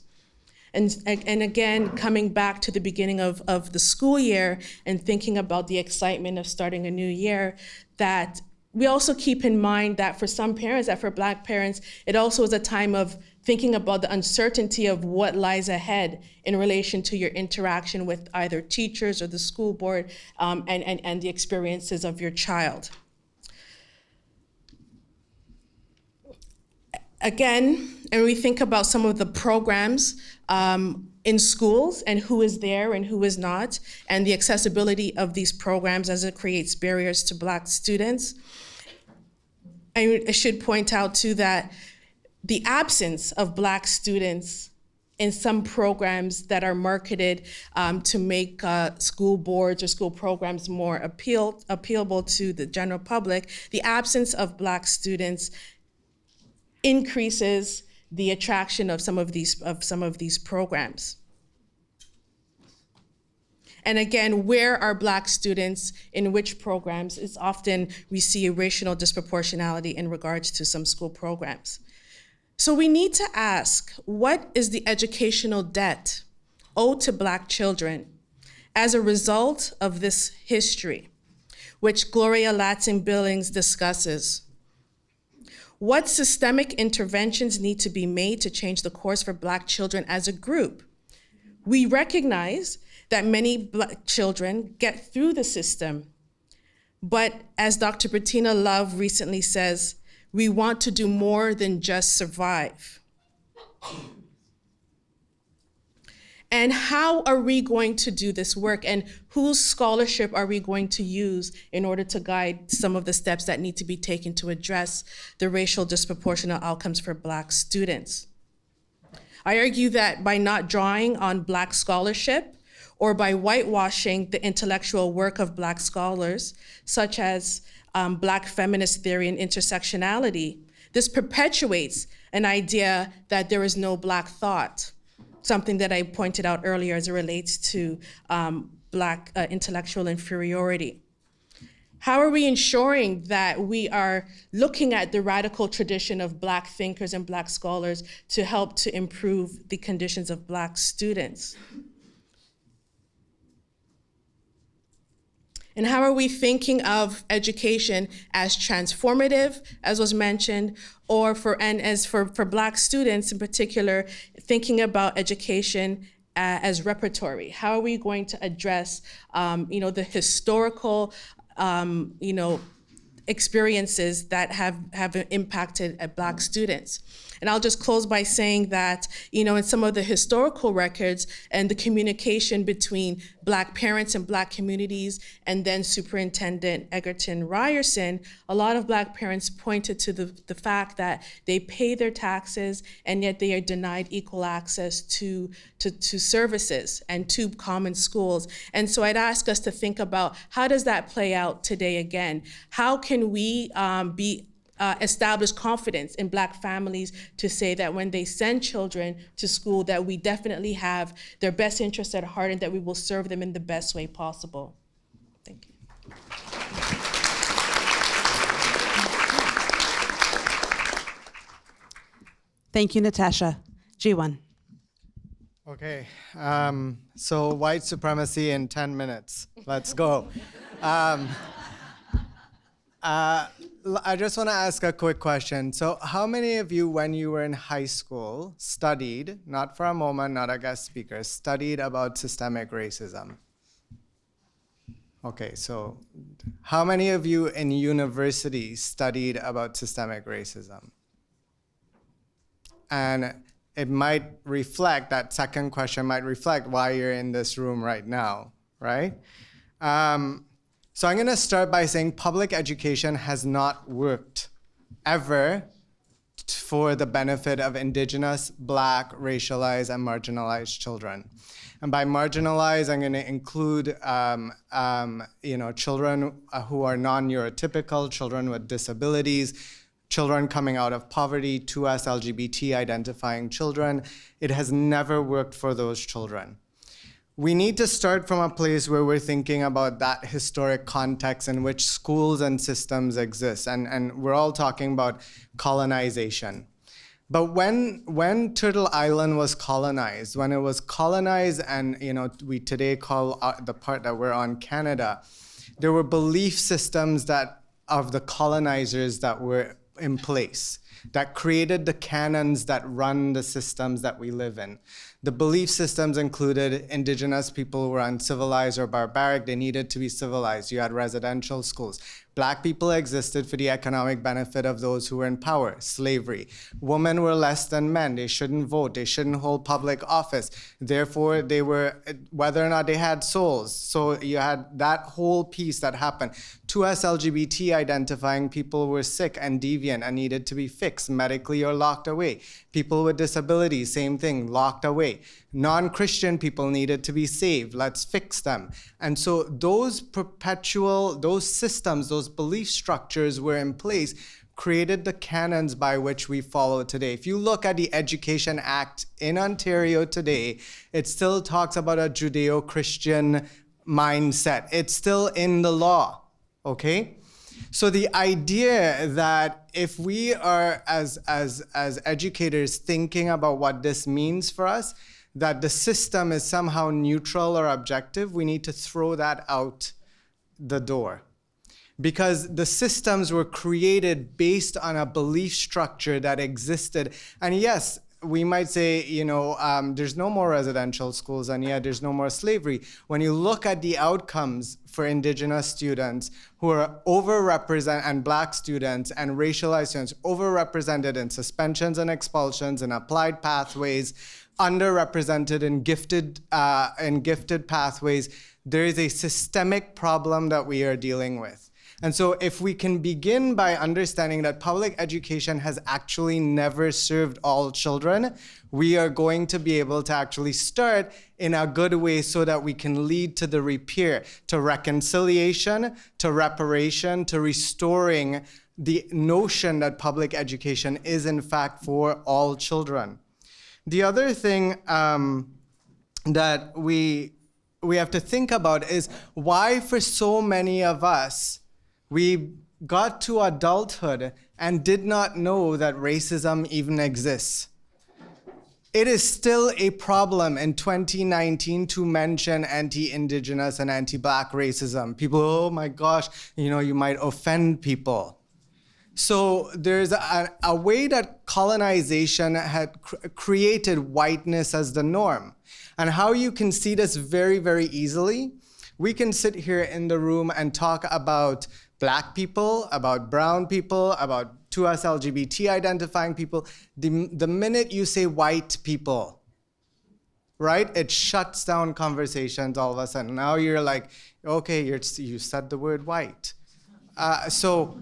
And again, coming back to the beginning of the school year and thinking about the excitement of starting a new year, that we also keep in mind that for some parents, that for Black parents, it also is a time of thinking about the uncertainty of what lies ahead in relation to your interaction with either teachers or the school board and the experiences of your child. Again, and we think about some of the programs in schools and who is there and who is not, and the accessibility of these programs as it creates barriers to Black students. I should point out too that the absence of Black students in some programs that are marketed to make school boards or school programs more appealable to the general public, the absence of Black students increases the attraction of some of these programs. And again, where are Black students in which programs? It's often we see a racial disproportionality in regards to some school programs. So we need to ask, what is the educational debt owed to Black children as a result of this history, which Gloria Latson-Billings discusses? What systemic interventions need to be made to change the course for Black children as a group? We recognize that many Black children get through the system, but as Dr. Bettina Love recently says, we want to do more than just survive. And how are we going to do this work? And whose scholarship are we going to use in order to guide some of the steps that need to be taken to address the racial disproportionate outcomes for Black students? I argue that by not drawing on Black scholarship or by whitewashing the intellectual work of Black scholars, such as Black feminist theory and intersectionality, this perpetuates an idea that there is no Black thought, something that I pointed out earlier as it relates to Black intellectual inferiority. How are we ensuring that we are looking at the radical tradition of Black thinkers and Black scholars to help to improve the conditions of Black students? And how are we thinking of education as transformative, as was mentioned, or for Black students in particular, thinking about education as repertory? How are we going to address, the historical, experiences that have impacted Black students. And I'll just close by saying that, in some of the historical records and the communication between Black parents and Black communities, and then Superintendent Egerton Ryerson, a lot of Black parents pointed to the fact that they pay their taxes and yet they are denied equal access to services and to common schools. And so I'd ask us to think about, how does that play out today again? How can we establish confidence in Black families to say that when they send children to school, that we definitely have their best interests at heart and that we will serve them in the best way possible? Thank you. Thank you, Natasha. G1. Okay, so white supremacy in 10 minutes. Let's go. I just want to ask a quick question. So how many of you, when you were in high school, studied, not for a moment, not a guest speaker, studied about systemic racism? Okay, so how many of you in university studied about systemic racism? And it might reflect, that second question might reflect why you're in this room right now, right? So I'm gonna start by saying public education has not worked ever for the benefit of Indigenous, Black, racialized, and marginalized children. And by marginalized, I'm gonna include children who are non-neurotypical, children with disabilities, children coming out of poverty, 2S LGBT identifying children. It has never worked for those children. We need to start from a place where we're thinking about that historic context in which schools and systems exist. And we're all talking about colonization. But when Turtle Island was colonized, when it was colonized and we today call the part that we're on Canada, there were belief systems of the colonizers that were in place, that created the canons that run the systems that we live in. The belief systems included Indigenous people who were uncivilized or barbaric. They needed to be civilized. You had residential schools. Black people existed for the economic benefit of those who were in power. Slavery. Women were less than men. They shouldn't vote. They shouldn't hold public office. Therefore, they were, whether or not they had souls. So you had that whole piece that happened. 2S LGBT identifying people were sick and deviant and needed to be fixed medically or locked away. People with disabilities, same thing, locked away. Non-Christian people needed to be saved. Let's fix them. And so those systems, those belief structures were in place, created the canons by which we follow today. If you look at the Education Act in Ontario today, it still talks about a Judeo-Christian mindset. It's still in the law, okay? So the idea that if we are, as educators, thinking about what this means for us, that the system is somehow neutral or objective, we need to throw that out the door. Because the systems were created based on a belief structure that existed. And yes, we might say, there's no more residential schools, and yet there's no more slavery. When you look at the outcomes for Indigenous students who are overrepresented, and Black students and racialized students, overrepresented in suspensions and expulsions and applied pathways, underrepresented in gifted pathways, there is a systemic problem that we are dealing with. And so if we can begin by understanding that public education has actually never served all children, we are going to be able to actually start in a good way so that we can lead to the repair, to reconciliation, to reparation, to restoring the notion that public education is in fact for all children. The other thing that we have to think about is why for so many of us, we got to adulthood and did not know that racism even exists. It is still a problem in 2019 to mention anti-Indigenous and anti-Black racism. People, oh my gosh, you might offend people. So there's a way that colonization had created whiteness as the norm. And how you can see this very, very easily, we can sit here in the room and talk about Black people, about brown people, about to us LGBT identifying people. The minute you say white people, right, it shuts down conversations all of a sudden. Now you're like, okay, you said the word white. So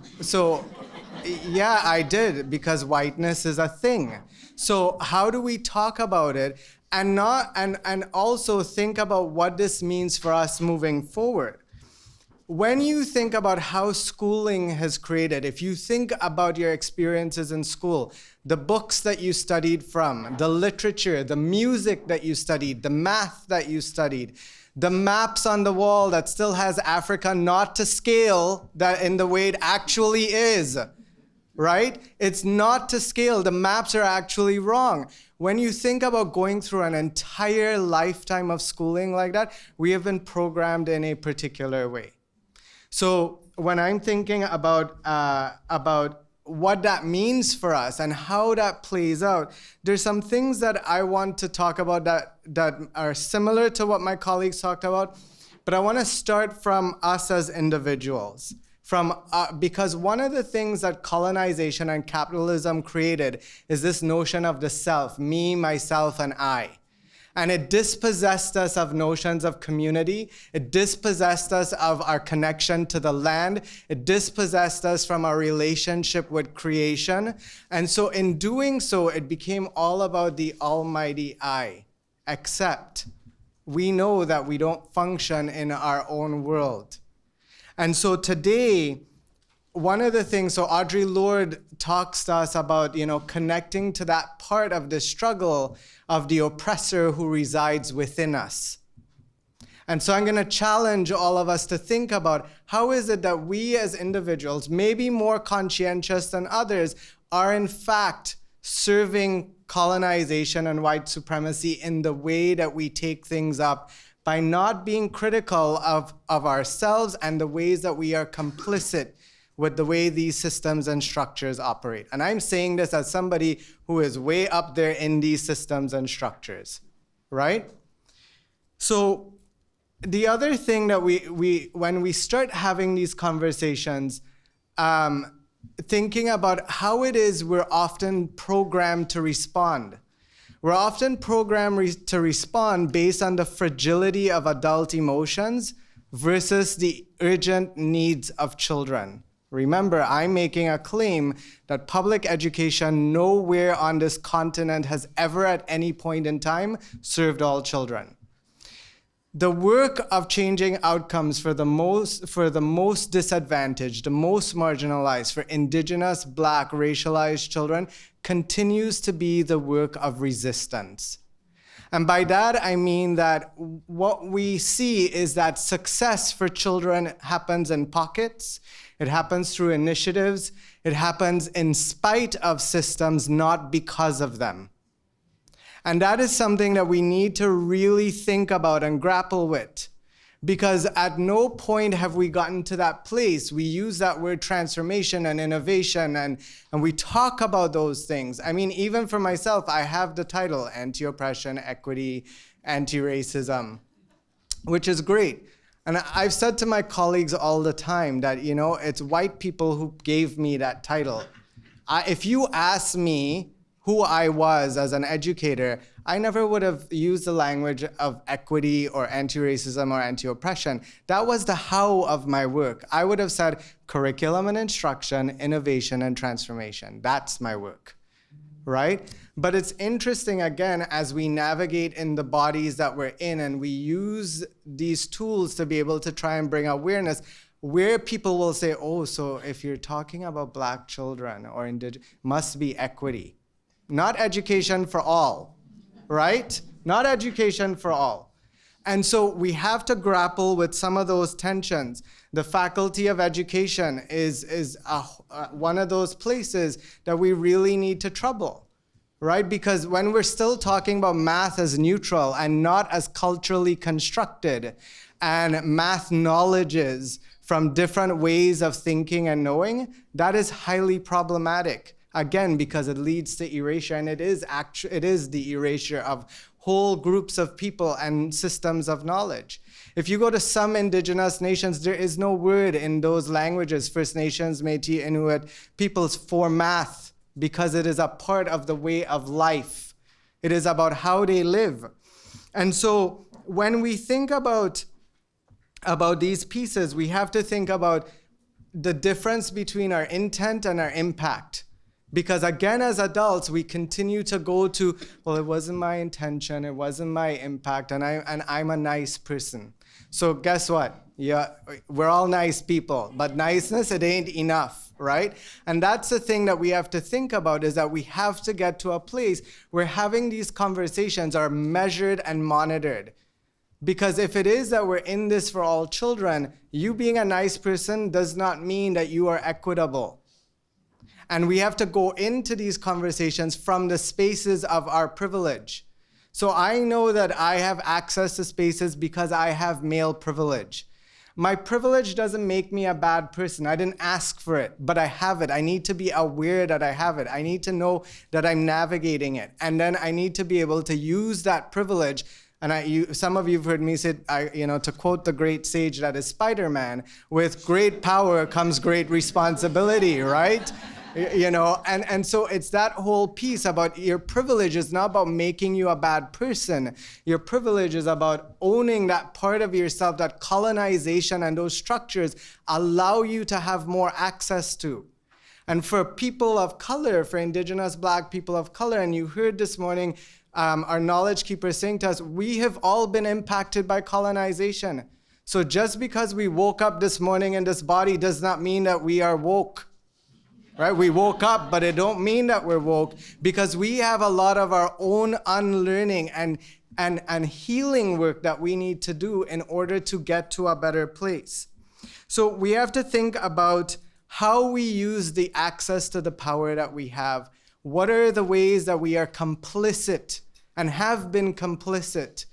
yeah, I did, because whiteness is a thing. So how do we talk about it and also think about what this means for us moving forward? When you think about how schooling has created, if you think about your experiences in school, the books that you studied from, the literature, the music that you studied, the math that you studied, the maps on the wall that still has Africa not to scale that in the way it actually is, right? It's not to scale. The maps are actually wrong. When you think about going through an entire lifetime of schooling like that, we have been programmed in a particular way. So when I'm thinking about what that means for us and how that plays out, there's some things that I want to talk about that are similar to what my colleagues talked about, but I want to start from us as individuals. Because one of the things that colonization and capitalism created is this notion of the self, me, myself, and I. And it dispossessed us of notions of community. It dispossessed us of our connection to the land. It dispossessed us from our relationship with creation. And so in doing so, it became all about the almighty I, except we know that we don't function in our own world. And so today, one of the things, so Audre Lorde talks to us about, connecting to that part of the struggle of the oppressor who resides within us. And so I'm going to challenge all of us to think about how is it that we as individuals, maybe more conscientious than others, are in fact serving colonization and white supremacy in the way that we take things up by not being critical of ourselves and the ways that we are complicit with the way these systems and structures operate. And I'm saying this as somebody who is way up there in these systems and structures, right? So the other thing that when we start having these conversations, thinking about how it is we're often programmed to respond. We're often programmed to respond based on the fragility of adult emotions versus the urgent needs of children. Remember, I'm making a claim that public education nowhere on this continent has ever at any point in time served all children. The work of changing outcomes for the most disadvantaged, the most marginalized, for Indigenous, Black, racialized children continues to be the work of resistance. And by that, I mean that what we see is that success for children happens in pockets. It happens through initiatives. It happens in spite of systems, not because of them. And that is something that we need to really think about and grapple with. Because at no point have we gotten to that place. We use that word transformation and innovation, and we talk about those things. I mean, even for myself, I have the title, Anti-Oppression, Equity, Anti-Racism, which is great. And I've said to my colleagues all the time that, it's white people who gave me that title. If you ask me who I was as an educator, I never would have used the language of equity or anti-racism or anti-oppression. That was the how of my work. I would have said curriculum and instruction, innovation and transformation. That's my work, right? But it's interesting, again, as we navigate in the bodies that we're in and we use these tools to be able to try and bring awareness, where people will say, oh, so if you're talking about Black children or indigenous, must be equity. Not education for all, right? Not education for all. And so we have to grapple with some of those tensions. The Faculty of Education is one of those places that we really need to trouble, right? Because when we're still talking about math as neutral and not as culturally constructed, and math knowledges from different ways of thinking and knowing, that is highly problematic. Again, because it leads to erasure, and it is the erasure of whole groups of people and systems of knowledge. If you go to some indigenous nations, there is no word in those languages, First Nations, Métis, Inuit, peoples, for math, because it is a part of the way of life. It is about how they live. And so when we think about these pieces, we have to think about the difference between our intent and our impact. Because again, as adults, we continue to go to, well, it wasn't my intention, it wasn't my impact, and I'm a nice person. So guess what? Yeah, we're all nice people, but niceness, it ain't enough, right? And that's the thing that we have to think about, is that we have to get to a place where having these conversations are measured and monitored. Because if it is that we're in this for all children, you being a nice person does not mean that you are equitable. And we have to go into these conversations from the spaces of our privilege. So I know that I have access to spaces because I have male privilege. My privilege doesn't make me a bad person. I didn't ask for it, but I have it. I need to be aware that I have it. I need to know that I'm navigating it. And then I need to be able to use that privilege. And some of you have heard me say, to quote the great sage that is Spider-Man, with great power comes great responsibility, right? And so it's that whole piece about your privilege is not about making you a bad person. Your privilege is about owning that part of yourself that colonization and those structures allow you to have more access to. And for people of color, for Indigenous Black people of color, and you heard this morning our knowledge keeper saying to us, we have all been impacted by colonization. So just because we woke up this morning in this body does not mean that we are woke. Right? We woke up, but it don't mean that we're woke, because we have a lot of our own unlearning and healing work that we need to do in order to get to a better place. So we have to think about how we use the access to the power that we have. What are the ways that we are complicit and have been complicit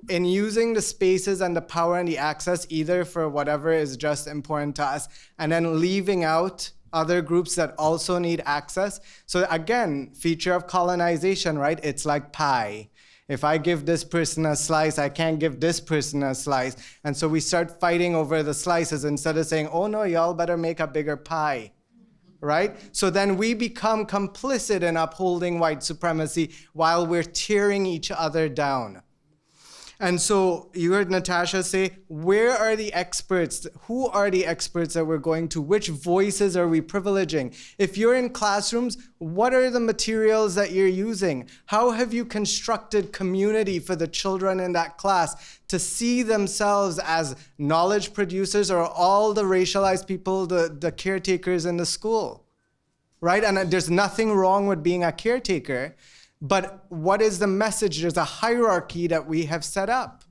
in using the spaces and the power and the access either for whatever is just important to us, and then leaving out other groups that also need access. So again, feature of colonization, right? It's like pie. If I give this person a slice, I can't give this person a slice. And so we start fighting over the slices instead of saying, oh no, y'all better make a bigger pie, right? So then we become complicit in upholding white supremacy while we're tearing each other down. And so you heard Natasha say, where are the experts? Who are the experts that we're going to? Which voices are we privileging? If you're in classrooms, what are the materials that you're using? How have you constructed community for the children in that class to see themselves as knowledge producers, or all the racialized people, the caretakers in the school, right? And there's nothing wrong with being a caretaker. But what is the message? There's a hierarchy that we have set up.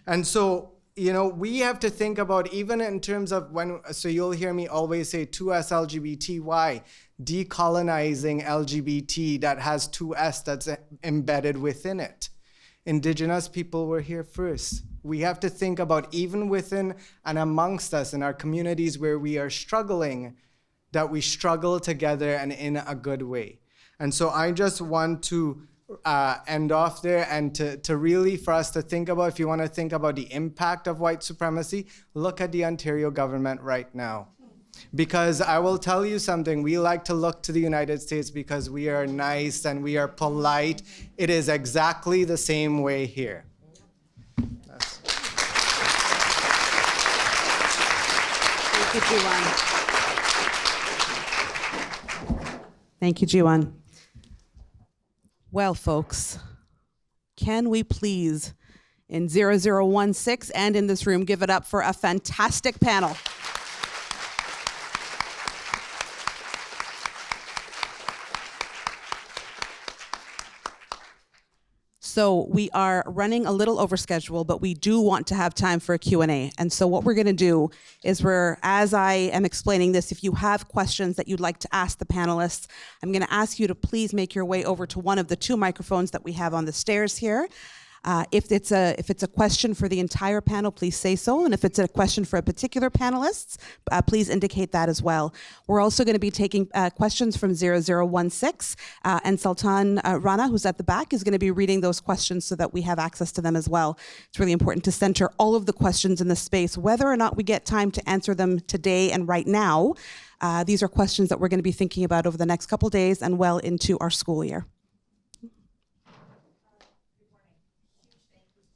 And so, we have to think about, even in terms of so you'll hear me always say 2S LGBTY, decolonizing LGBT that has 2S that's embedded within it. Indigenous people were here first. We have to think about, even within and amongst us in our communities where we are struggling, that we struggle together and in a good way. And so I just want to end off there, and to really, for us to think about, if you want to think about the impact of white supremacy, look at the Ontario government right now. Because I will tell you something, we like to look to the United States because we are nice and we are polite. It is exactly the same way here. Thank you, Jiwan. Thank you, Jiwan. Well, folks, can we please, in 0016 and in this room, give it up for a fantastic panel. So we are running a little over schedule, but we do want to have time for a Q&A. And so what we're going to do is as I am explaining this, if you have questions that you'd like to ask the panelists, I'm going to ask you to please make your way over to one of the two microphones that we have on the stairs here. If it's a question for the entire panel, please say so. And if it's a question for a particular panelist, please indicate that as well. We're also going to be taking questions from 0016, and Sultan Rana, who's at the back, is going to be reading those questions so that we have access to them as well. It's really important to center all of the questions in the space, whether or not we get time to answer them today and right now. These are questions that we're going to be thinking about over the next couple days and well into our school year.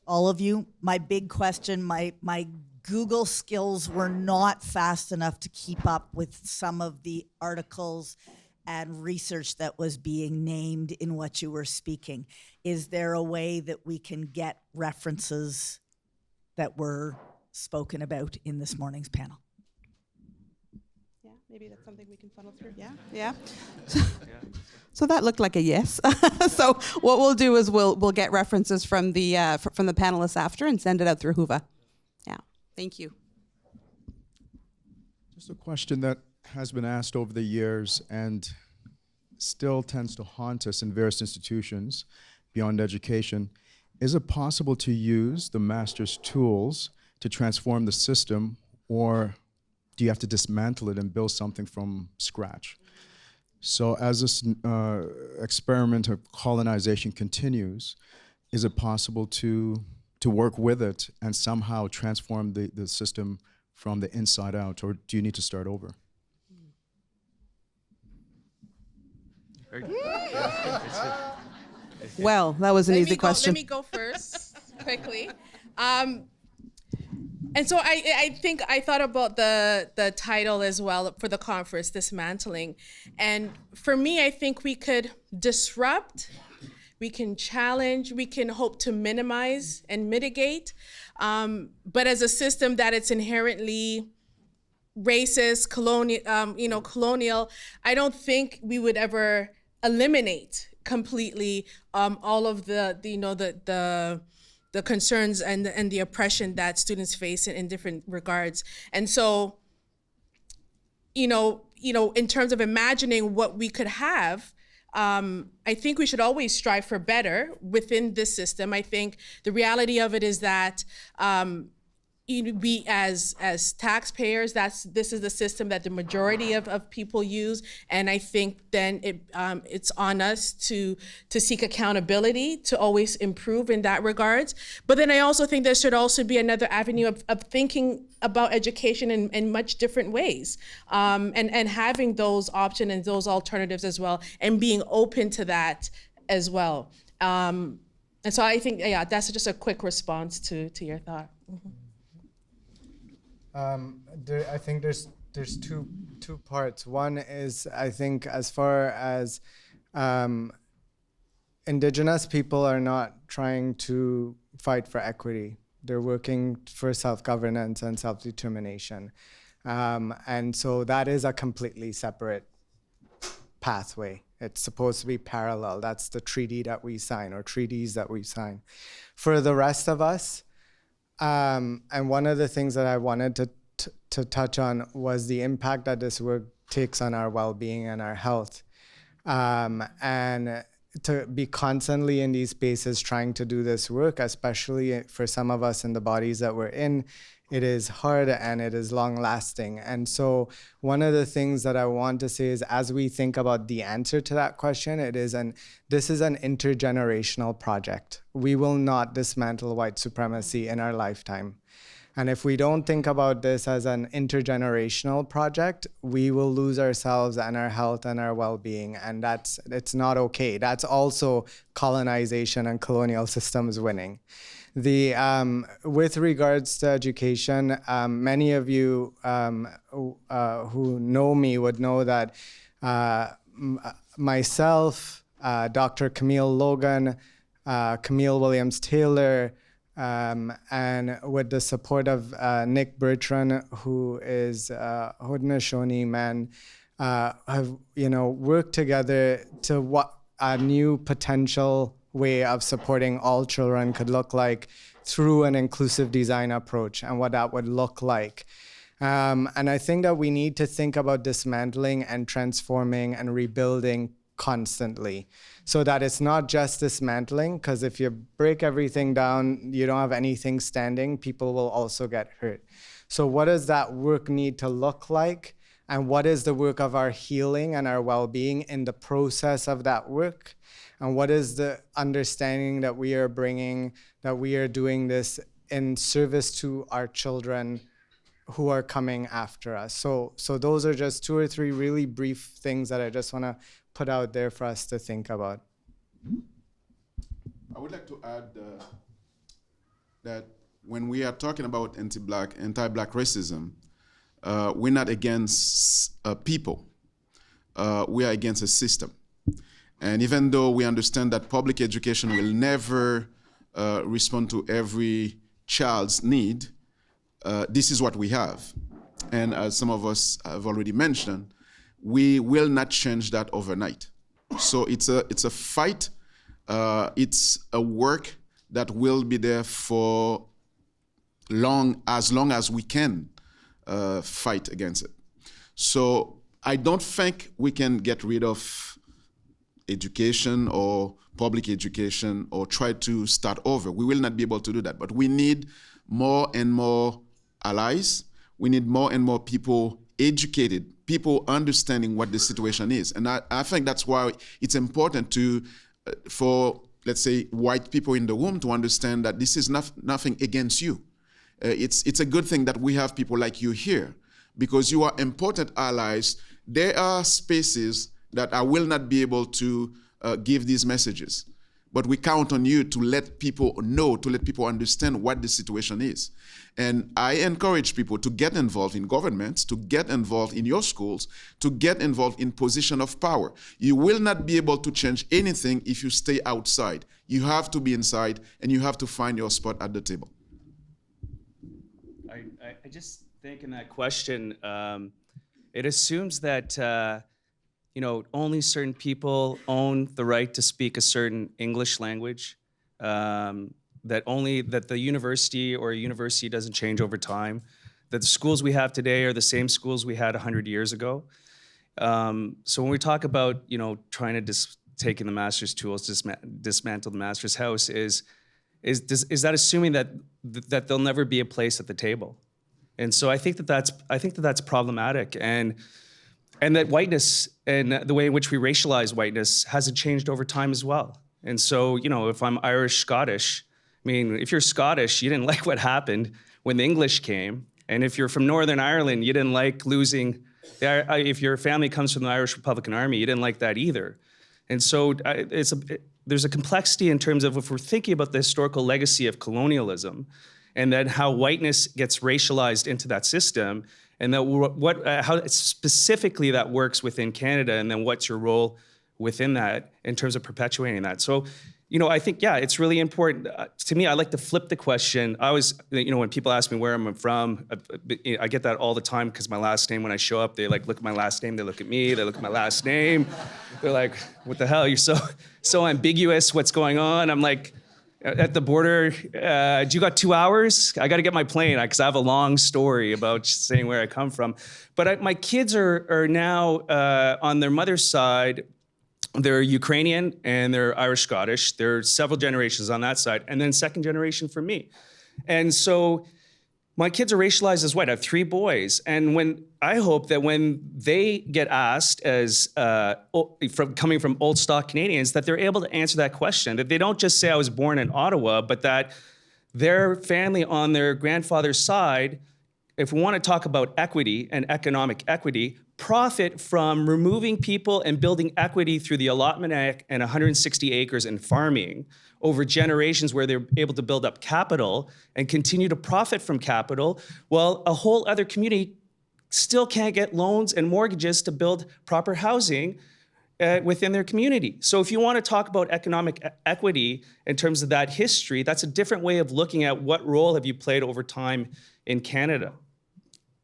All of you, my big question, my Google skills were not fast enough to keep up with some of the articles and research that was being named in what you were speaking. Is there a way that we can get references that were spoken about in this morning's panel? Yeah, maybe that's something we can funnel through. Yeah. So that looked like a yes. So what we'll do is we'll get references from the panelists after and send it out through Huva. Yeah, thank you. Just a question that has been asked over the years and still tends to haunt us in various institutions beyond education. Is it possible to use the master's tools to transform the system, or do you have to dismantle it and build something from scratch? So as this experiment of colonization continues, is it possible to work with it and somehow transform the system from the inside out, or do you need to start over? Well, that was an easy question. Let me go first, quickly. And so I think I thought about the title as well for the conference, Dismantling. And for me, I think we could disrupt, we can challenge, we can hope to minimize and mitigate. But as a system that it's inherently racist, colonial, I don't think we would ever eliminate completely all of the concerns and the oppression that students face in different regards. And so, in terms of imagining what we could have, I think we should always strive for better within this system. I think the reality of it is that we as taxpayers, this is the system that the majority of people use, and I think then it's on us to seek accountability, to always improve in that regards. But then I also think there should also be another avenue of thinking about education in much different ways, and having those options and those alternatives as well, and being open to that as well. And so I think, that's just a quick response to your thought. Mm-hmm. I think there's two parts. One is, I think, as far as Indigenous people are not trying to fight for equity. They're working for self-governance and self-determination. And so that is a completely separate pathway. It's supposed to be parallel. That's the treaty that we sign, or treaties that we sign. For the rest of us, and one of the things that I wanted to touch on was the impact that this work takes on our well-being and our health. And to be constantly in these spaces trying to do this work, especially for some of us in the bodies that we're in, it is hard and it is long-lasting. And so one of the things that I want to say is, as we think about the answer to that question, this is an intergenerational project. We will not dismantle white supremacy in our lifetime. And if we don't think about this as an intergenerational project, we will lose ourselves and our health and our well-being, and it's not okay. That's also colonization and colonial systems winning. With regards to education, many of you who know me would know that myself, Dr. Camille Logan, Camille Williams-Taylor, and with the support of Nick Bertrand, who is a Haudenosaunee man, have worked together to what a new potential way of supporting all children could look like through an inclusive design approach, and what that would look like. And I think that we need to think about dismantling and transforming and rebuilding constantly, so that it's not just dismantling, because if you break everything down, you don't have anything standing, people will also get hurt. So what does that work need to look like? And what is the work of our healing and our well-being in the process of that work? And what is the understanding that we are bringing, that we are doing this in service to our children who are coming after us? So those are just 2 or 3 really brief things that I just want to put out there for us to think about. I would like to add that when we are talking about anti-black racism, we're not against people. We are against a system. And even though we understand that public education will never respond to every child's need, this is what we have. And as some of us have already mentioned, we will not change that overnight. So it's a fight. It's a work that will be there for as long as we can fight against it. So I don't think we can get rid of education or public education or try to start over. We will not be able to do that. But we need more and more allies. We need more and more people educated, people understanding what the situation is. And I think that's why it's important for, let's say, white people in the room to understand that this is nothing against you. It's a good thing that we have people like you here, because you are important allies. There are spaces that I will not be able to give these messages, but we count on you to let people know, to let people understand what the situation is. And I encourage people to get involved in governments, to get involved in your schools, to get involved in position of power. You will not be able to change anything if you stay outside. You have to be inside, and you have to find your spot at the table. I just think in that question, it assumes that only certain people own the right to speak a certain English language, that the university or a university doesn't change over time, that the schools we have today are the same schools we had 100 years ago. So when we talk about, trying to taking the master's tools, dismantle the master's house, is that assuming that there'll never be a place at the table? And so I think that's problematic, and that whiteness and the way in which we racialize whiteness hasn't changed over time as well. And so, if I'm Irish, Scottish, if you're Scottish, you didn't like what happened when the English came. And if you're from Northern Ireland, you didn't like losing, if your family comes from the Irish Republican Army, you didn't like that either. And so there's a complexity in terms of, if we're thinking about the historical legacy of colonialism, and then how whiteness gets racialized into that system, and that how specifically that works within Canada, and then what's your role within that in terms of perpetuating that. So, I think, it's really important. To me, I like to flip the question. I always, when people ask me where I'm from, I get that all the time, because my last name, when I show up, they look at my last name, they look at me, they look at my last name. They're like, what the hell, you're so ambiguous, what's going on? I'm like, at the border, do you got 2 hours? I got to get my plane, because I have a long story about saying where I come from. But my kids are now, on their mother's side, they're Ukrainian and they're Irish Scottish. There are several generations on that side, and then second generation for me. And so my kids are racialized as white. I have 3 boys. And I hope that when they get asked as coming from old stock Canadians, that they're able to answer that question, that they don't just say I was born in Ottawa, but that their family on their grandfather's side, if we want to talk about equity and economic equity, profit from removing people and building equity through the Allotment Act and 160 acres and farming over generations, where they're able to build up capital and continue to profit from capital, while a whole other community still can't get loans and mortgages to build proper housing within their community. So if you want to talk about economic equity in terms of that history, that's a different way of looking at what role have you played over time in Canada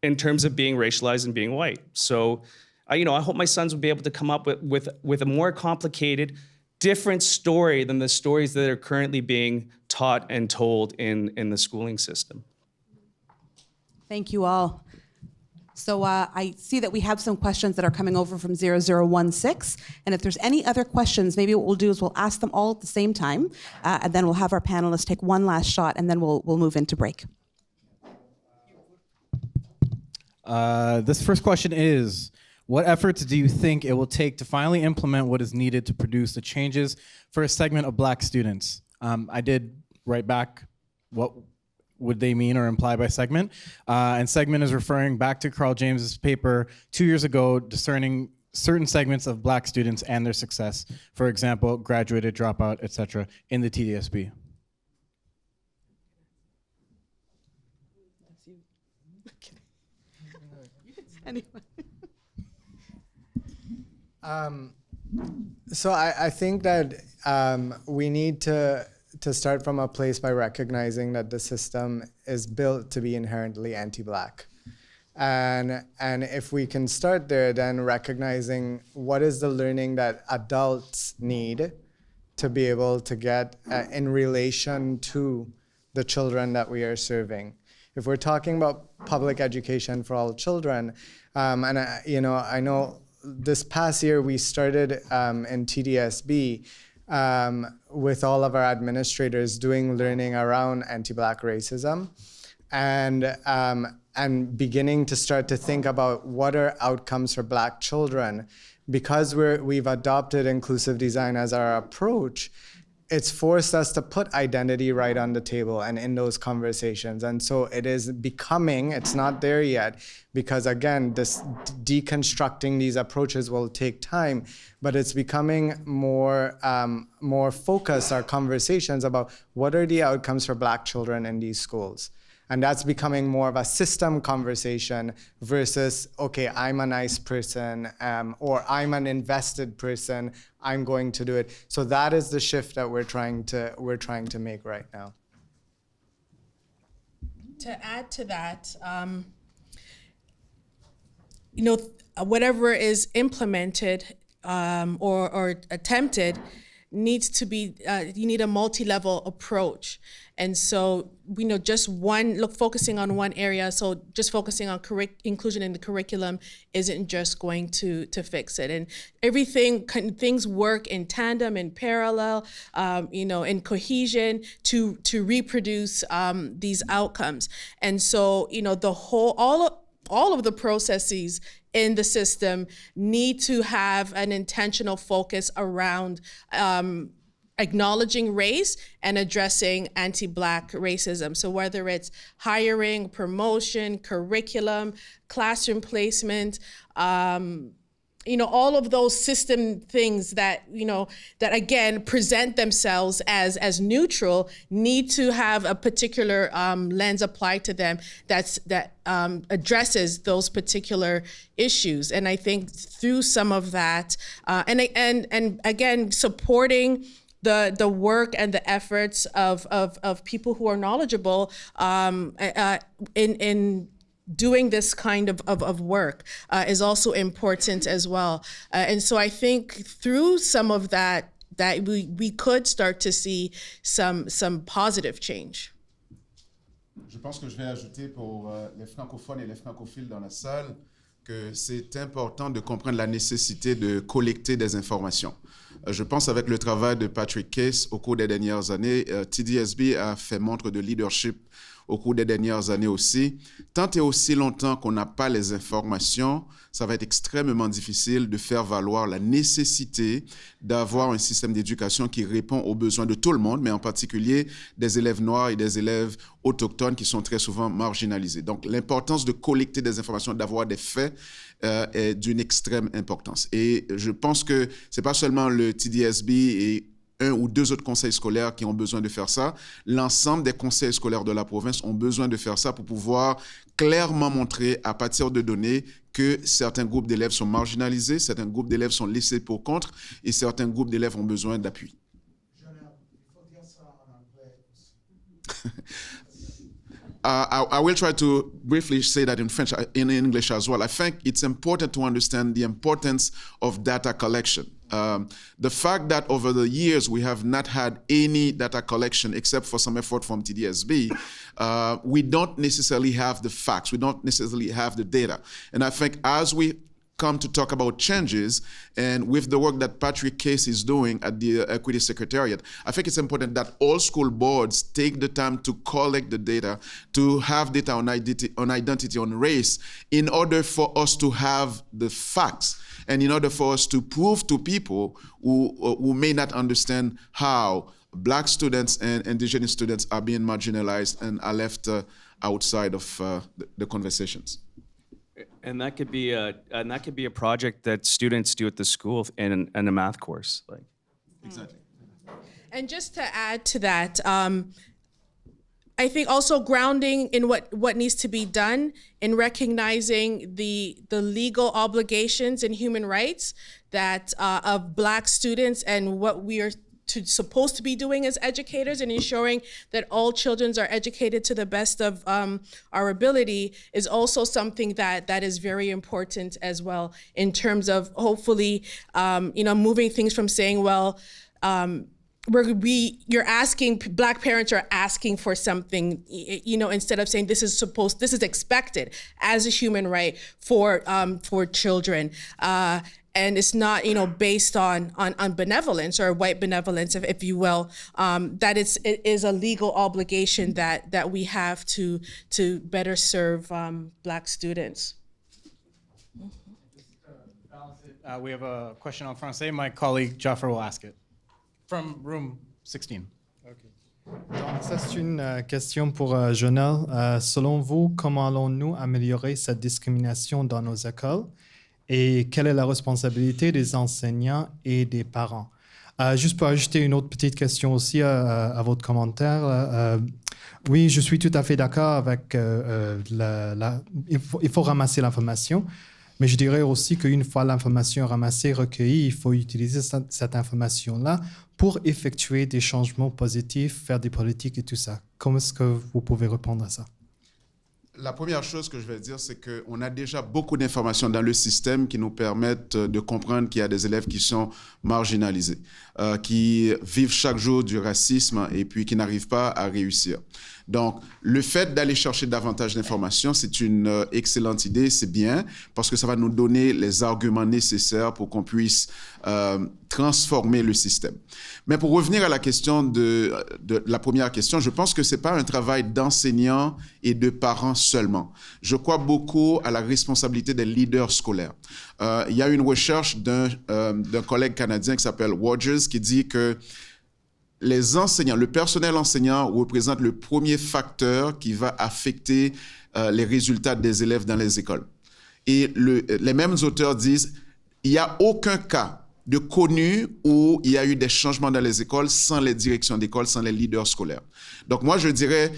in terms of being racialized and being white. So, I hope my sons will be able to come up with a more complicated, different story than the stories that are currently being taught and told in the schooling system. Thank you all. So I see that we have some questions that are coming over from 0016. And if there's any other questions, maybe what we'll do is we'll ask them all at the same time, and then we'll have our panelists take one last shot, and then we'll move into break. This first question is, what efforts do you think it will take to finally implement what is needed to produce the changes for a segment of Black students? I did write back what would they mean or imply by segment. And segment is referring back to Carl James's paper 2 years ago discerning certain segments of Black students and their success. For example, graduated, dropout, etc. in the TDSB. Anyone? So I think that we need to start from a place by recognizing that the system is built to be inherently anti-Black. And if we can start there, then recognizing what is the learning that adults need to be able to get in relation to the children that we are serving. If we're talking about public education for all children, and I know this past year we started in TDSB with all of our administrators doing learning around anti-Black racism, and beginning to start to think about what are outcomes for Black children. Because we've adopted inclusive design as our approach, it's forced us to put identity right on the table and in those conversations. And so it is becoming, it's not there yet, because again, this deconstructing these approaches will take time, but it's becoming more focused, our conversations about what are the outcomes for Black children in these schools. And that's becoming more of a system conversation versus, okay, I'm a nice person, or I'm an invested person, I'm going to do it. So that is the shift that we're trying to make right now. To add to that, whatever is implemented or attempted needs to be, you need a multi-level approach. And so, just focusing on one area, so just focusing on inclusion in the curriculum isn't just going to fix it. And things work in tandem, in parallel, in cohesion to reproduce these outcomes. And so, all of the processes in the system need to have an intentional focus around acknowledging race and addressing anti-Black racism. So whether it's hiring, promotion, curriculum, classroom placement, all of those system things that again present themselves as neutral need to have a particular lens applied to them that addresses those particular issues. And I think through some of that, and again supporting the work and the efforts of people who are knowledgeable in doing this kind of work is also important as well. And so I think through some of that we could start to see some positive change. Je pense que je vais ajouter pour les francophones et les francophiles dans la salle que c'est important de comprendre la nécessité de collecter des informations. Je pense avec le travail de Patrick Case au cours des dernières années, TDSB a fait montre de leadership au cours des dernières années aussi. Tant et aussi longtemps qu'on n'a pas les informations, ça va être extrêmement difficile de faire valoir la nécessité d'avoir un système d'éducation qui répond aux besoins de tout le monde, mais en particulier des élèves noirs et des élèves autochtones qui sont très souvent marginalisés. Donc l'importance de collecter des informations, d'avoir des faits, est d'une extrême importance. Et je pense que ce n'est pas seulement le TDSB et un ou deux autres conseils scolaires qui ont besoin de faire ça. L'ensemble des conseils scolaires de la province ont besoin de faire ça pour pouvoir clairement montrer à partir de données que certains groupes d'élèves sont marginalisés, certains groupes d'élèves sont laissés pour compte et certains groupes d'élèves ont besoin d'appui. I will try to briefly say that in French, in English as well. I think it's important to understand the importance of data collection. The fact that over the years we have not had any data collection except for some effort from TDSB, we don't necessarily have the facts, we don't necessarily have the data. And I think as we come to talk about changes, and with the work that Patrick Case is doing at the Equity Secretariat, I think it's important that all school boards take the time to collect the data, to have data on identity, on race, in order for us to have the facts, and in order for us to prove to people who may not understand how Black students and Indigenous students are being marginalized and are left outside of the conversations. And that could be a project that students do at the school in a math course. Like. Exactly. And just to add to that, I think also grounding in what needs to be done in recognizing the legal obligations and human rights that of Black students and what we are supposed to be doing as educators and ensuring that all children are educated to the best of our ability is also something that is very important as well in terms of hopefully, moving things from saying, well, Black parents are asking for something, instead of saying this is expected as a human right for children. And it's not, based on benevolence or white benevolence, if you will. That it is a legal obligation that we have to better serve Black students. We have a question en français. My colleague Jaffer will ask it from room 16. Donc, ça, c'est une question pour Jonelle. Selon vous, comment allons-nous améliorer cette discrimination dans nos écoles? Et quelle est la responsabilité des enseignants et des parents? Juste pour ajouter une autre petite question aussi à votre commentaire. Oui, je suis tout à fait d'accord avec il faut ramasser l'information, mais je dirais aussi qu'une fois l'information ramassée, recueillie, il faut utiliser cette information-là pour effectuer des changements positifs, faire des politiques et tout ça. Comment est-ce que vous pouvez répondre à ça? La première chose que je vais dire, c'est qu'on a déjà beaucoup d'informations dans le système qui nous permettent de comprendre qu'il y a des élèves qui sont marginalisés, qui vivent chaque jour du racisme et puis qui n'arrivent pas à réussir. Donc, le fait d'aller chercher davantage d'informations, c'est une excellente idée, c'est bien, parce que ça va nous donner les arguments nécessaires pour qu'on puisse transformer le système. Mais pour revenir à la question de la première question, je pense que ce n'est pas un travail d'enseignants et de parents seulement. Je crois beaucoup à la responsabilité des leaders scolaires. Il y a une recherche d'un collègue canadien qui s'appelle Rogers qui dit que les enseignants, le personnel enseignant représente le premier facteur qui va affecter les résultats des élèves dans les écoles. Et les mêmes auteurs disent il n'y a aucun cas de connu où il y a eu des changements dans les écoles sans les directions d'école, sans les leaders scolaires. Donc moi, je dirais,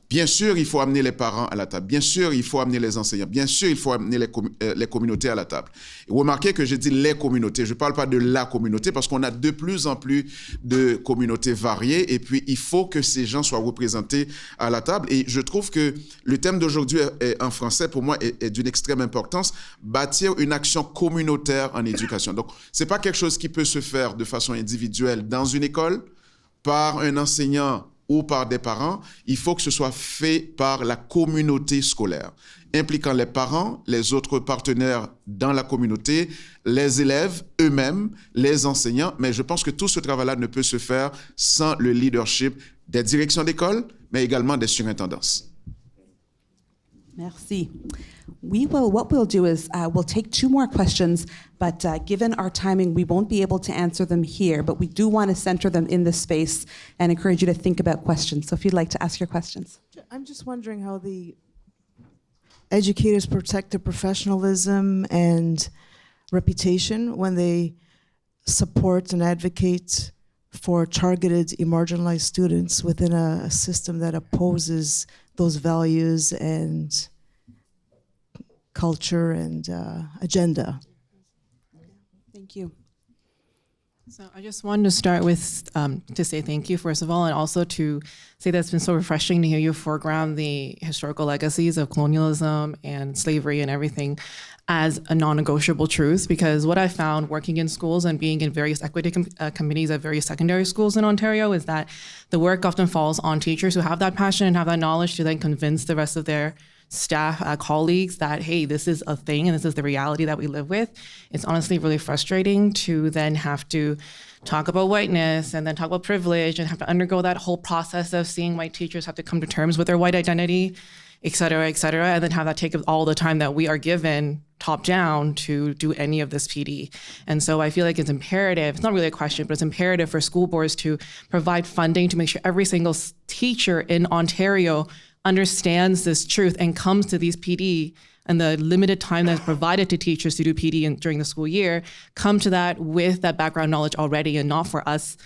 bien sûr, il faut amener les parents à la table. Bien sûr, il faut amener les enseignants. Bien sûr, il faut amener les communautés à la table. Et remarquez que je dis les communautés. Je ne parle pas de la communauté parce qu'on a de plus en plus de communautés variées et puis il faut que ces gens soient représentés à la table. Et je trouve que le thème d'aujourd'hui en français, pour moi, est d'une extrême importance. Bâtir une action communautaire en éducation. Donc, ce n'est pas quelque chose qui peut se faire de façon individuelle dans une école, par un enseignant ou par des parents, il faut que ce soit fait par la communauté scolaire, impliquant les parents, les autres partenaires dans la communauté, les élèves eux-mêmes, les enseignants. Mais je pense que tout ce travail-là ne peut se faire sans le leadership des directions d'école, mais également des surintendances. Merci. What we'll do is we'll take 2 more questions, but given our timing, we won't be able to answer them here, but we do want to center them in this space and encourage you to think about questions. So if you'd like to ask your questions. I'm just wondering how the educators protect their professionalism and reputation when they support and advocate for targeted marginalized students within a system that opposes those values and culture and agenda. Thank you. So I just wanted to start with to say thank you, first of all, and also to say that it's been so refreshing to hear you foreground the historical legacies of colonialism and slavery and everything. as a non-negotiable truth, because what I found working in schools and being in various equity committees at various secondary schools in Ontario is that the work often falls on teachers who have that passion and have that knowledge to then convince the rest of their staff, colleagues that, hey, this is a thing and this is the reality that we live with. It's honestly really frustrating to then have to talk about whiteness and then talk about privilege and have to undergo that whole process of seeing white teachers have to come to terms with their white identity, et cetera, and then have that take all the time that we are given top down to do any of this PD. And so I feel like it's imperative, it's not really a question, but it's imperative for school boards to provide funding to make sure every single teacher in Ontario understands this truth and comes to these PD and the limited time that's provided to teachers to do PD during the school year, come to that with that background knowledge already, and not for us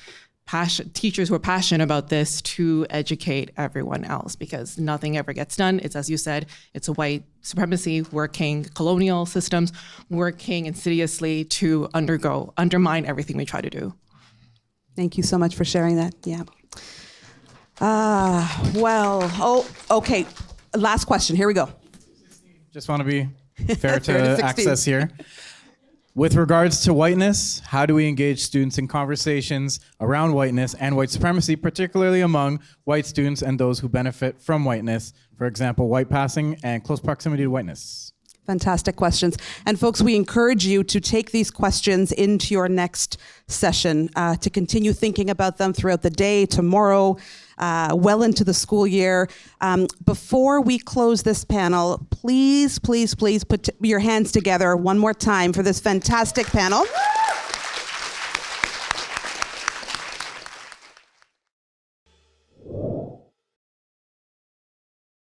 teachers who are passionate about this to educate everyone else, because nothing ever gets done. It's, as you said, it's a white supremacy working, colonial systems working insidiously to undermine everything we try to do. Thank you so much for sharing that. Yeah. Okay. Last question. Here we go. Just want to be fair Fair to to 16. access here. With regards to whiteness, how do we engage students in conversations around whiteness and white supremacy, particularly among white students and those who benefit from whiteness? For example, white passing and close proximity to whiteness. Fantastic questions. And folks, we encourage you to take these questions into your next session, to continue thinking about them throughout the day, tomorrow, well into the school year. Before we close this panel, please put your hands together one more time for this fantastic panel.